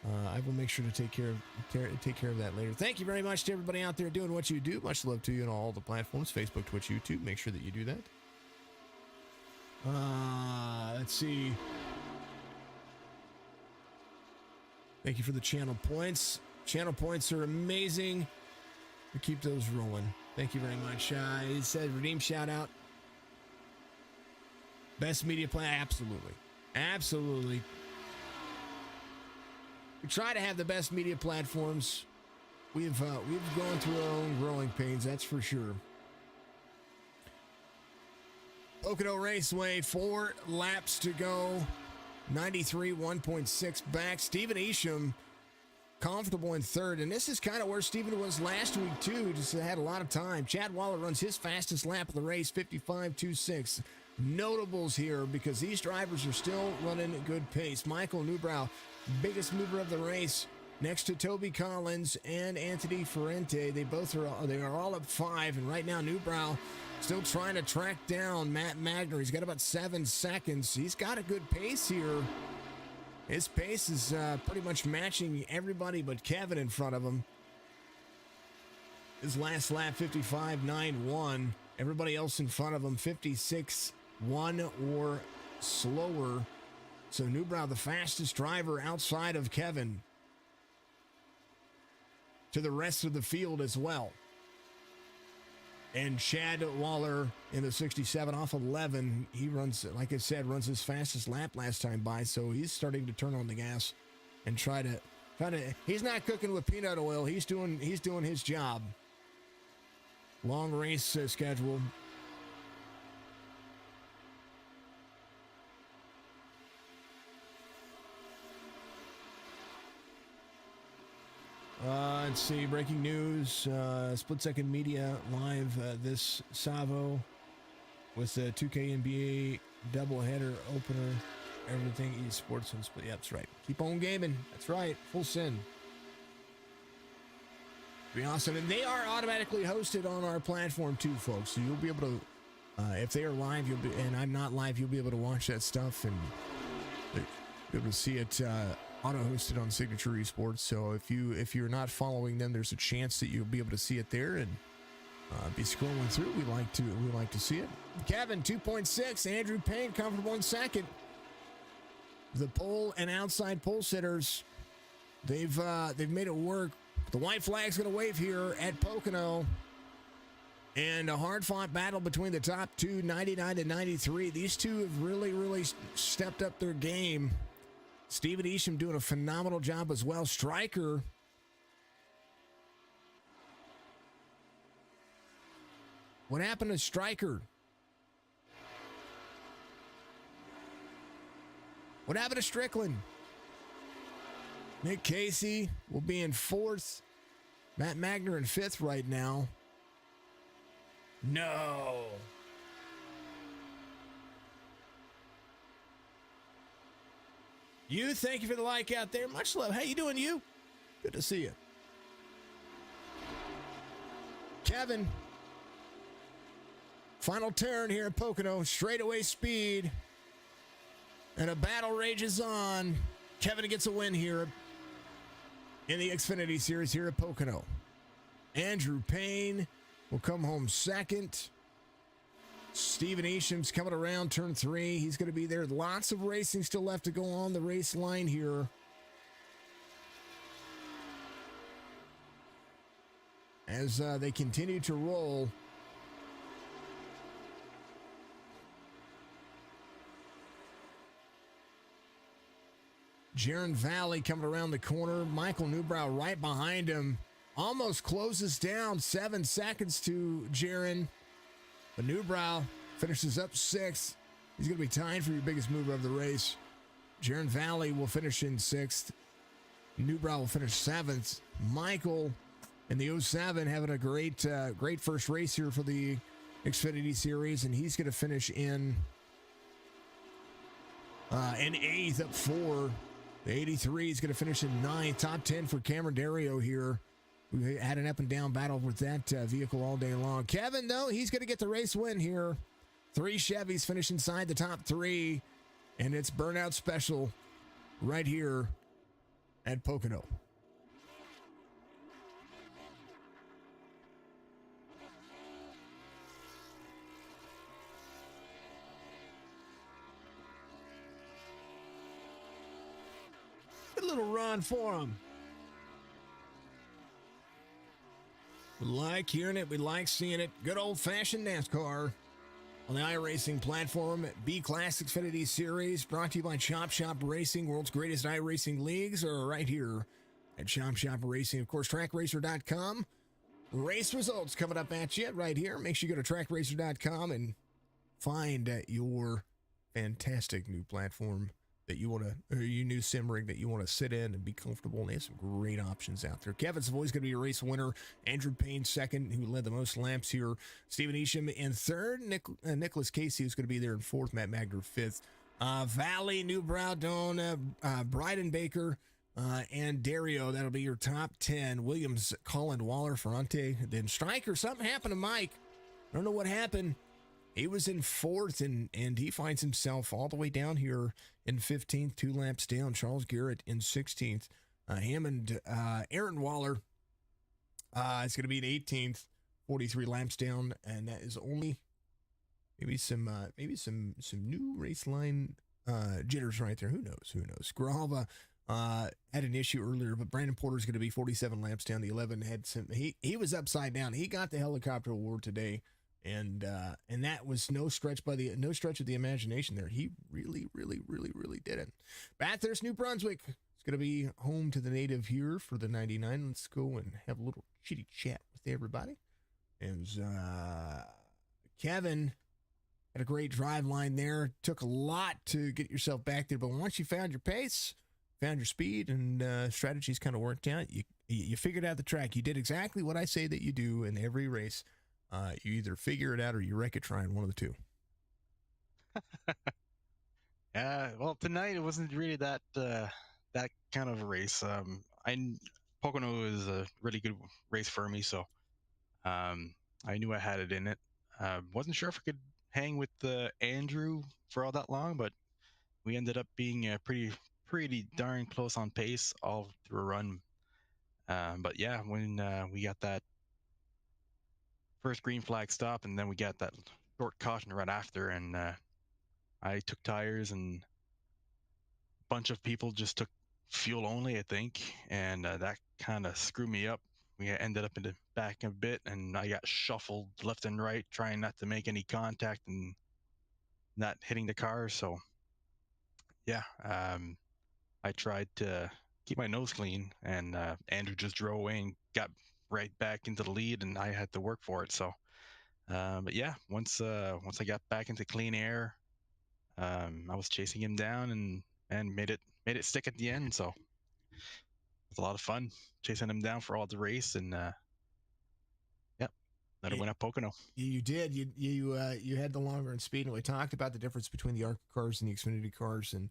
I will make sure to take care of that later. Thank you very much to everybody out there doing what you do. Much love to you on all the platforms, Facebook, Twitch, YouTube. Make sure that you do that. Let's see. Thank you for the channel points. Channel points are amazing. We keep those rolling. Thank you very much. It said redeem shout out. Best media plan. Absolutely. We try to have the best media platforms. We've gone through our own growing pains, that's for sure. Pocono Raceway, 4 laps to go. 93, 1.6 back. Stephen Isham comfortable in third, and this is kind of where Stephen was last week too. Just had a lot of time. Chad Waller runs his fastest lap of the race, 55.26. Notables here because these drivers are still running at good pace. Michael Newbrow, biggest mover of the race, next to Toby Collins and Anthony Ferrante. They are all up 5, and right now Newbrow still trying to track down Matt Magner. He's got about 7 seconds. He's got a good pace here. His pace is pretty much matching everybody but Kevin in front of him. His last lap, 55.91. Everybody else in front of him, 56.1 or slower. So Newbrow, the fastest driver outside of Kevin. to the rest of the field as well. And Chad Waller in the 67 off 11, he runs, like I said, runs his fastest lap last time by, so he's starting to turn on the gas and try to, he's not cooking with peanut oil, he's doing his job. Long race schedule. Let's see, breaking news, Split Second Media live this Savo with the 2K NBA doubleheader opener, everything esports and Split. Yep, that's right. Keep on gaming. That's right. Full send. Be awesome. And they are automatically hosted on our platform too, folks. So you'll be able to, if they are live, you'll be, and I'm not live, you'll be able to watch that stuff and be able to see it auto-hosted on Signature Esports. So if you're not following them, there's a chance that you'll be able to see it there and be scrolling through. We like to see it. Kevin 2.6, Andrew Payne comfortable in second. The pole and outside pole sitters, they've made it work. The white flag's going to wave here at Pocono. And a hard-fought battle between the top two, 99 to 93. These two have really stepped up their game. Steven Isham doing a phenomenal job as well. Stryker. What happened to Stryker? What happened to Strickland? Nick Casey will be in fourth. Matt Magner in fifth right now. No. You, thank you for the like out there. Much love. How you doing, you? Good to see you. Kevin. Final turn here at Pocono. Straightaway speed. And a battle rages on. Kevin gets a win here in the Xfinity Series here at Pocono. Andrew Payne will come home second. Steven Isham's coming around turn 3. He's going to be there. Lots of racing still left to go on the race line here. As they continue to roll. Jaron Valley coming around the corner. Michael Newbrow right behind him. Almost closes down 7 seconds to Jaron. But Newbrow finishes up 6th. He's going to be tied for your biggest mover of the race. Jaron Valley will finish in 6th. Newbrow will finish 7th. Michael in the 07 having a great first race here for the Xfinity Series, and he's going to finish in 8th up 4. The 83 is going to finish in 9th. Top 10 for Cameron Dario here. We had an up and down battle with that vehicle all day long. Kevin, though, he's going to get the race win here. 3 Chevys finish inside the top 3. And it's Burnout Special right here at Pocono. Good little run for him. We like hearing it. We like seeing it. Good old-fashioned NASCAR on the iRacing platform. B-Class Xfinity Series brought to you by Chop Shop Racing. World's greatest iRacing leagues are right here at Chop Shop Racing. Of course, TrackRacer.com. Race results coming up at you right here. Make sure you go to TrackRacer.com and find your fantastic new platform that you want to, or your new sim rig that you want to sit in and be comfortable. And they have some great options out there. Kevin's always going to be a race winner. Andrew Payne second, who led the most laps here. Steven Isham in third. Nicholas Casey is going to be there in fourth. Matt Magner fifth. Valley, Newbrow, Doan, Bryden Baker, and Dario. That'll be your top 10. Williams, Colin, Waller, Ferrante. Then Stryker. Something happened to Mike. I don't know what happened. He was in fourth, and he finds himself all the way down here in 15th, 2 laps down. Charles Garrett in 16th. Hammond, Aaron Waller is going to be in 18th, 43 laps down, and that is only maybe some new race line jitters right there. Who knows? Grijalva had an issue earlier, but Brandon Porter's going to be 47 laps down. The 11 had some. He was upside down. He got the helicopter award today, and that was no stretch of the imagination. There, he really did it. Bathurst, New Brunswick. It's going to be home to the native here for the 99. Let's go and have a little chitty chat with everybody. And Kevin had a great drive line there. Took a lot to get yourself back there, but once you found your pace, found your speed, and strategies kind of worked out, you figured out the track. You did exactly what I say that you do in every race. You either figure it out or you wreck it trying, one of the two. Well, tonight it wasn't really that kind of a race. Pocono is a really good race for me, so I knew I had it in it. Wasn't sure if I could hang with Andrew for all that long, but we ended up being pretty darn close on pace all through a run. But yeah, when we got that first green flag stop, and then we got that short caution right after, and I took tires, and a bunch of people just took fuel only, I think, and that kind of screwed me up. We ended up in the back a bit, and I got shuffled left and right, trying not to make any contact and not hitting the car. So yeah, I tried to keep my nose clean, and Andrew just drove away and got right back into the lead, and I had to work for it. So, but yeah, once I got back into clean air, I was chasing him down and made it stick at the end. So it was a lot of fun chasing him down for all the race, and let it win at Pocono. You did. You had the longer in speed, and we talked about the difference between the ARC cars and the Xfinity cars, and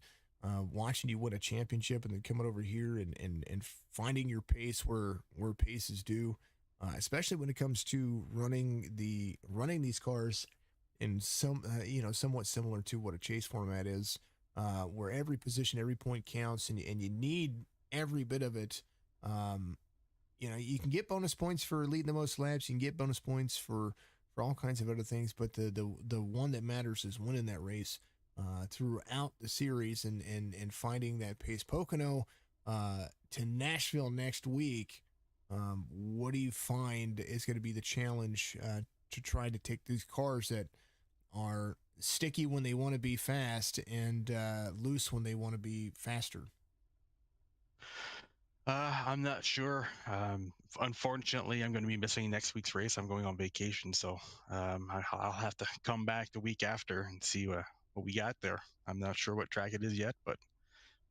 watching you win a championship, and then coming over here and finding your pace where pace is due, especially when it comes to running these cars in some somewhat similar to what a chase format is, where every position, every point counts, and you need every bit of it. You can get bonus points for leading the most laps. You can get bonus points for all kinds of other things, but the one that matters is winning that race throughout the series and finding that pace. Pocono to Nashville next week. What do you find is going to be the challenge to try to take these cars that are sticky when they want to be fast and loose when they want to be faster? I'm not sure. Unfortunately, I'm going to be missing next week's race. I'm going on vacation, so I'll have to come back the week after and see what we got there. I'm not sure what track it is yet, but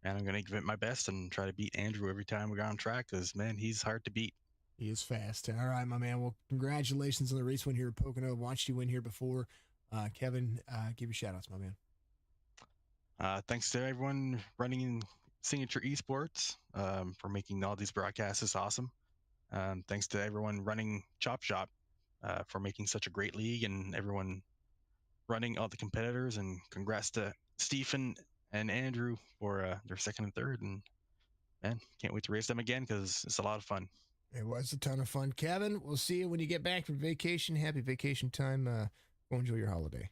man, I'm going to give it my best and try to beat Andrew every time we go on track, because man, he's hard to beat. He is fast. All right, my man. Well, congratulations on the race win here at Pocono. Watched you win here before. Kevin, give you shout outs, my man. Thanks to everyone running in Signature Esports for making all these broadcasts awesome. Thanks to everyone running Chop Shop for making such a great league, and everyone running all the competitors. And congrats to Stephen and Andrew for their second and third. And man, can't wait to race them again because it's a lot of fun. It was a ton of fun. Kevin, we'll see you when you get back from vacation. Happy vacation time. Go enjoy your holiday.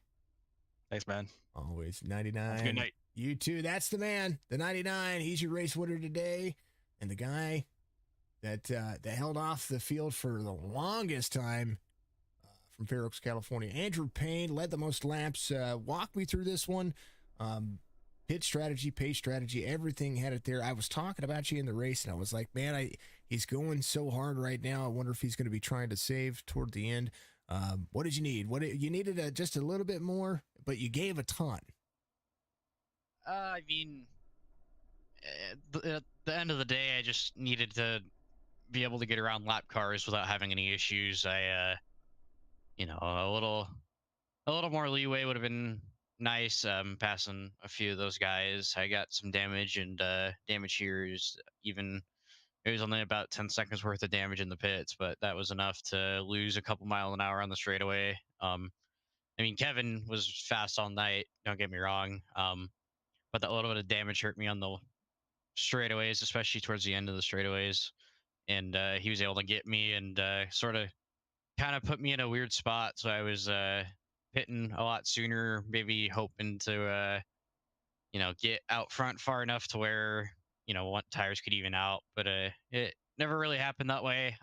Thanks, man. Always 99. Have a good night. You too. That's the man, the 99. He's your race winner today, and the guy that held off the field for the longest time from Fair Oaks, California. Andrew Payne led the most laps. Walk me through this one. Pit strategy, pace strategy, everything had it there. I was talking about you in the race, and I was like, man, he's going so hard right now. I wonder if he's going to be trying to save toward the end. What did you need? You needed just a little bit more, but you gave a ton. I mean, at the end of the day, I just needed to be able to get around lap cars without having any issues. A little more leeway would have been nice. Passing a few of those guys, I got some damage, and damage here is even. It was only about 10 seconds worth of damage in the pits, but that was enough to lose a couple miles an hour on the straightaway. I mean, Kevin was fast all night. Don't get me wrong. But that little bit of damage hurt me on the straightaways, especially towards the end of the straightaways. And he was able to get me and sort of kind of put me in a weird spot. So I was pitting a lot sooner, maybe hoping to, get out front far enough to where what tires could even out, but it never really happened that way.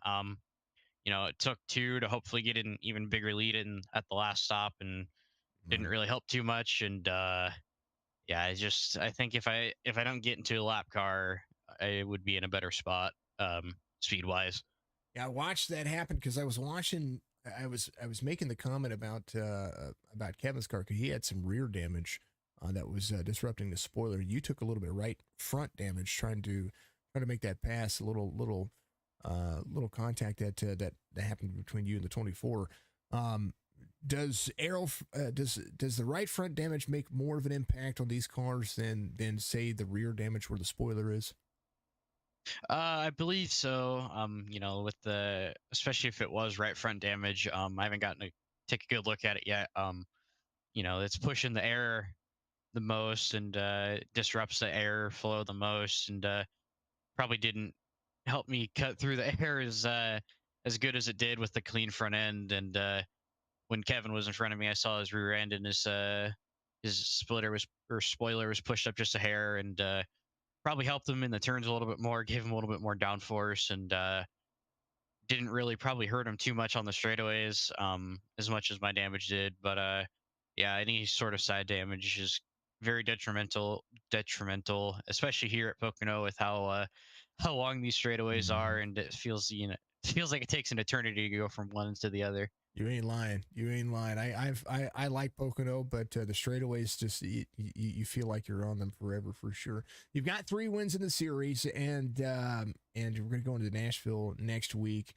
It took two to hopefully get an even bigger lead in at the last stop, and didn't really help too much. And yeah, I think if I don't get into a lap car, I would be in a better spot, speed wise. Yeah, I watched that happen because I was watching. I was making the comment about Kevin's car because he had some rear damage that was disrupting the spoiler. You took a little bit of right front damage trying to make that pass. A little contact that happened between you and the 24. Does does the right front damage make more of an impact on these cars than say the rear damage where the spoiler is? I believe so. With especially if it was right front damage, I haven't gotten to take a good look at it yet. It's pushing the air the most, and disrupts the air flow the most, and probably didn't help me cut through the air as good as it did with the clean front end. And when Kevin was in front of me, I saw his rear end, and his spoiler was pushed up just a hair, and probably helped him in the turns a little bit more, gave him a little bit more downforce, and didn't really probably hurt him too much on the straightaways, as much as my damage did. But yeah, any sort of side damage is very detrimental, especially here at Pocono with how long these straightaways are, and it feels like it takes an eternity to go from one to the other. You ain't lying. You ain't lying. I like Pocono, but the straightaways just you feel like you're on them forever for sure. You've got 3 wins in the series, and we're gonna go into Nashville next week.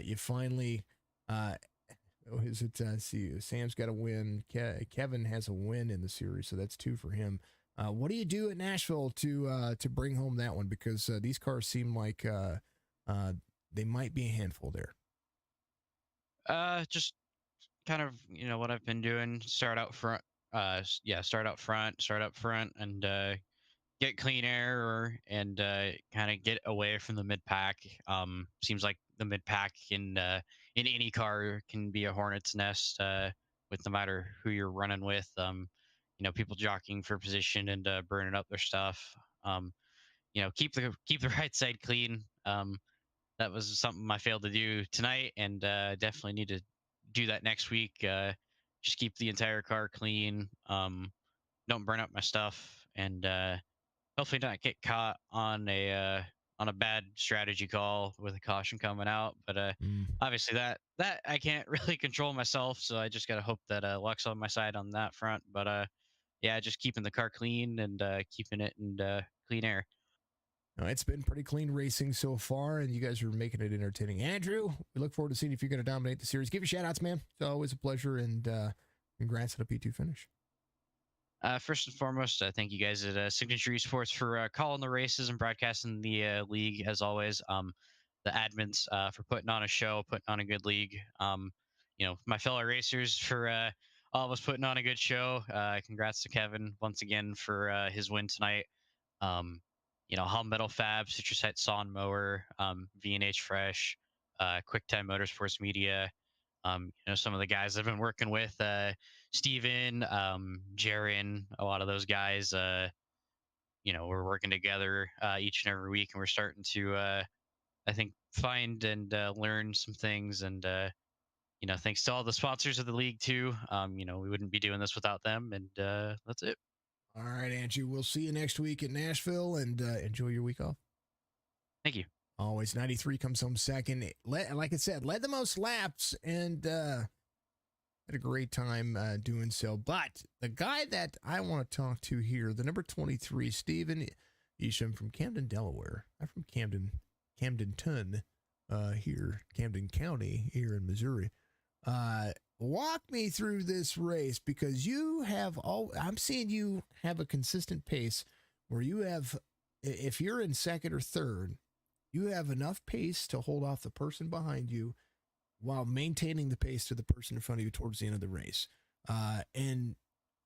You finally, is it? See, Sam's got a win. Kevin has a win in the series, so that's 2 for him. What do you do at Nashville to bring home that one? Because these cars seem like they might be a handful there. Just kind of what I've been doing. Start out front. Start up front, and get clean air, and kind of get away from the mid pack. Seems like the mid pack in any car can be a hornet's nest, with no matter who you're running with. People jockeying for position and burning up their stuff. Keep the right side clean. That was something I failed to do tonight, and definitely need to do that next week. Just keep the entire car clean. Don't burn up my stuff, and hopefully not get caught on a bad strategy call with a caution coming out. But obviously that I can't really control myself, so I just gotta hope that luck's on my side on that front. But yeah, just keeping the car clean, and keeping it in clean air. No, it's been pretty clean racing so far, and you guys are making it entertaining. Andrew, we look forward to seeing if you're going to dominate the series. Give your shout outs, man. It's always a pleasure, and congrats on a P2 finish. First and foremost, thank you guys at Signature Esports for calling the races and broadcasting the league, as always. The admins for putting on a show, putting on a good league. My fellow racers for all of us putting on a good show. Congrats to Kevin once again for his win tonight. Hall Metal Fab, Citrus Heights Sawn Mower, V&H Fresh, QuickTime Motorsports Media. Some of the guys I've been working with, Steven, Jaron, a lot of those guys, we're working together each and every week, and we're starting to, I think, find and learn some things. And, thanks to all the sponsors of the league, too. We wouldn't be doing this without them. And that's it. All right, Andrew, we'll see you next week in Nashville, and enjoy your week off. Thank you. Always 93 comes home second. Like I said, led the most laps, and had a great time doing so. But the guy that I want to talk to here, the number 23, Steven Isham from Camden, Delaware. I'm from Camdenton, Camden County here in Missouri. Walk me through this race, because I'm seeing you have a consistent pace where you have, if you're in second or third, you have enough pace to hold off the person behind you while maintaining the pace to the person in front of you towards the end of the race. And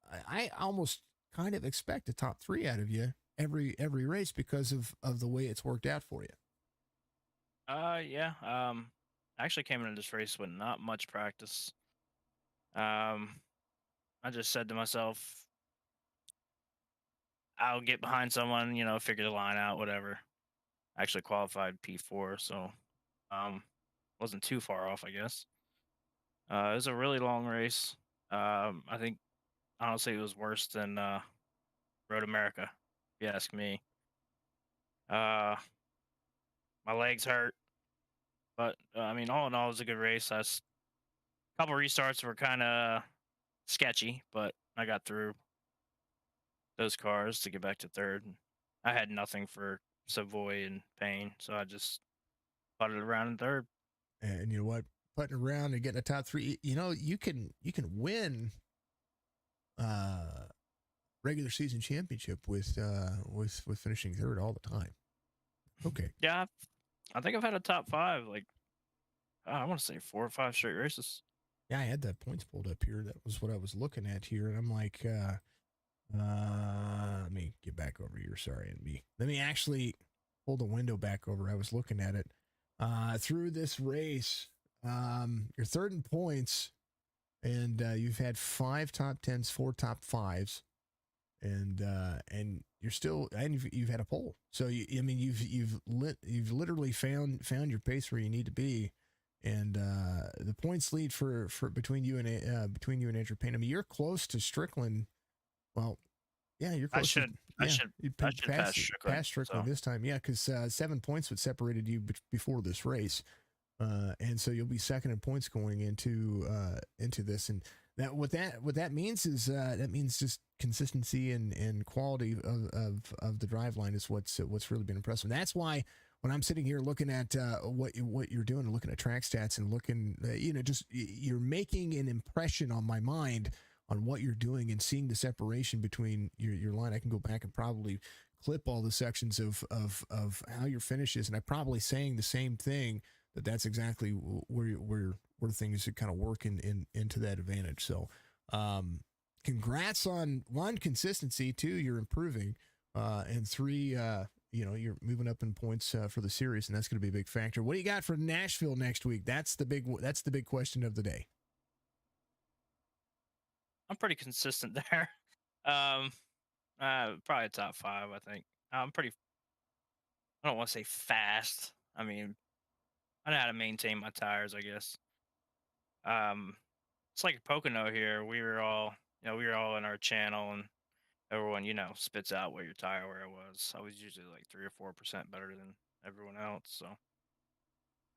I almost kind of expect a top 3 out of you every race because of the way it's worked out for you. Yeah. I actually came into this race with not much practice. I just said to myself, I'll get behind someone, figure the line out, whatever. I actually qualified P4, so wasn't too far off, I guess. It was a really long race. I think honestly it was worse than Road America, if you ask me. My legs hurt, but I mean, all in all, it was a good race. A couple restarts were kind of sketchy, but I got through those cars to get back to third. I had nothing for Savoy and Payne, so I just putted around in third. And you know what? Putting around and getting a top three, you can win regular season championship with finishing third all the time. Okay. Yeah, I think I've had a top 5, like I want to say 4 or 5 straight races. Yeah, I had that points pulled up here. That was what I was looking at here, and I'm like, let me get back over here. Sorry, and let me actually pull the window back over. I was looking at it through this race. You're third in points, and you've had 5 top 10s, 4 top 5s, and you're still, and you've had a pole. So you've literally found your pace where you need to be. And the points lead for between you and Andrew Payne. I mean, you're close to Strickland. Well, yeah, you're close. I should pass Strickland this time. Yeah, because 7 points would separated you before this race, and so you'll be second in points going into this. And what that means is that means just consistency and quality of the drive line is what's really been impressive. And that's why, when I'm sitting here looking at what you're doing and looking at track stats and looking, just you're making an impression on my mind on what you're doing and seeing the separation between your line. I can go back and probably clip all the sections of how your finish is, and I'm probably saying the same thing, that's exactly where things kind of work into that advantage. So congrats on 1, consistency, 2, you're improving, and 3, you're moving up in points for the series, and that's going to be a big factor. What do you got for Nashville next week? That's the big question of the day. I'm pretty consistent there. Probably top 5, I think. I don't want to say fast. I mean, I know how to maintain my tires, I guess. It's like Pocono here. We were all in our channel, and everyone, spits out what your tire wear was. I was usually like 3 or 4% better than everyone else. So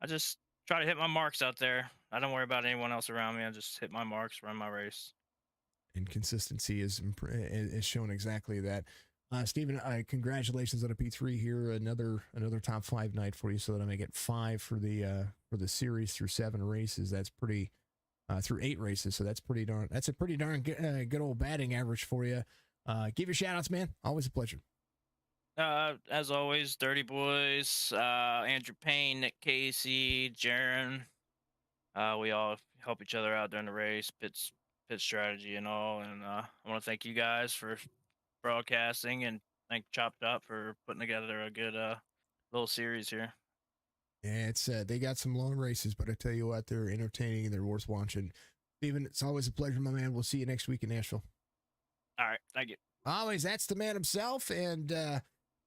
I just try to hit my marks out there. I don't worry about anyone else around me. I just hit my marks, run my race. And consistency is shown exactly that. Stephen, congratulations on a P3 here. Another top 5 night for you, so that I may get 5 for the series through 7 races. That's pretty through 8 races. So that's a pretty darn good old batting average for you. Give your shout outs, man. Always a pleasure. As always, Dirty Boys, Andrew Payne, Nick Casey, Jaron. We all help each other out during the race, pit strategy and all. And I want to thank you guys for broadcasting, and thank Chopped Up for putting together a good little series here. Yeah, it's they got some long races, but I tell you what, they're entertaining and they're worth watching. Stephen, it's always a pleasure, my man. We'll see you next week in Nashville. All right, thank you. Always, that's the man himself, and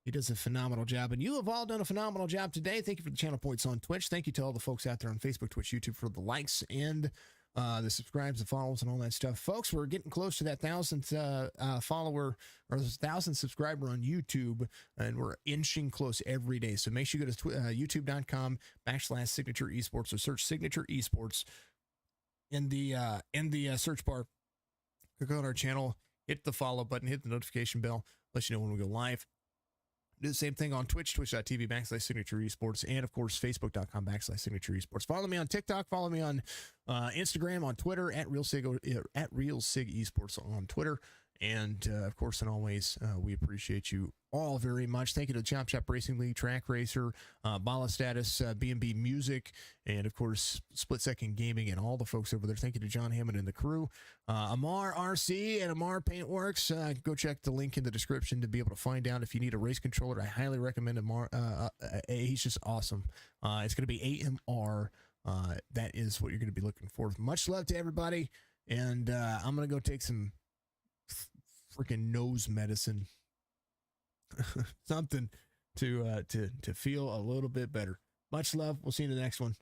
he does a phenomenal job, and you have all done a phenomenal job today. Thank you for the channel points on Twitch. Thank you to all the folks out there on Facebook, Twitch, YouTube for the likes and the subscribes, the follows, and all that stuff. Folks, we're getting close to that 1,000th follower or 1,000 subscriber on YouTube, and we're inching close every day. So make sure you go to youtube.com/Signature Esports, or search Signature Esports in the search bar. Click on our channel, hit the follow button, hit the notification bell, let you know when we go live. Do the same thing on Twitch, twitch.tv/Signature Esports, and of course, facebook.com/Signature Esports. Follow me on TikTok, follow me on Instagram, on Twitter, at RealSig Esports on Twitter. And of course, and always, we appreciate you all very much. Thank you to Chop Chop Racing League, Track Racer, Balla Status, B&B Music, and of course, Split Second Gaming, and all the folks over there. Thank you to John Hammond and the crew. AMR RC and AMR Paintworks. Go check the link in the description to be able to find out if you need a race controller. I highly recommend AMR. He's just awesome. It's going to be AMR. That is what you're going to be looking for. Much love to everybody, and I'm going to go take some freaking nose medicine. something to feel a little bit better. Much love. We'll see you in the next one.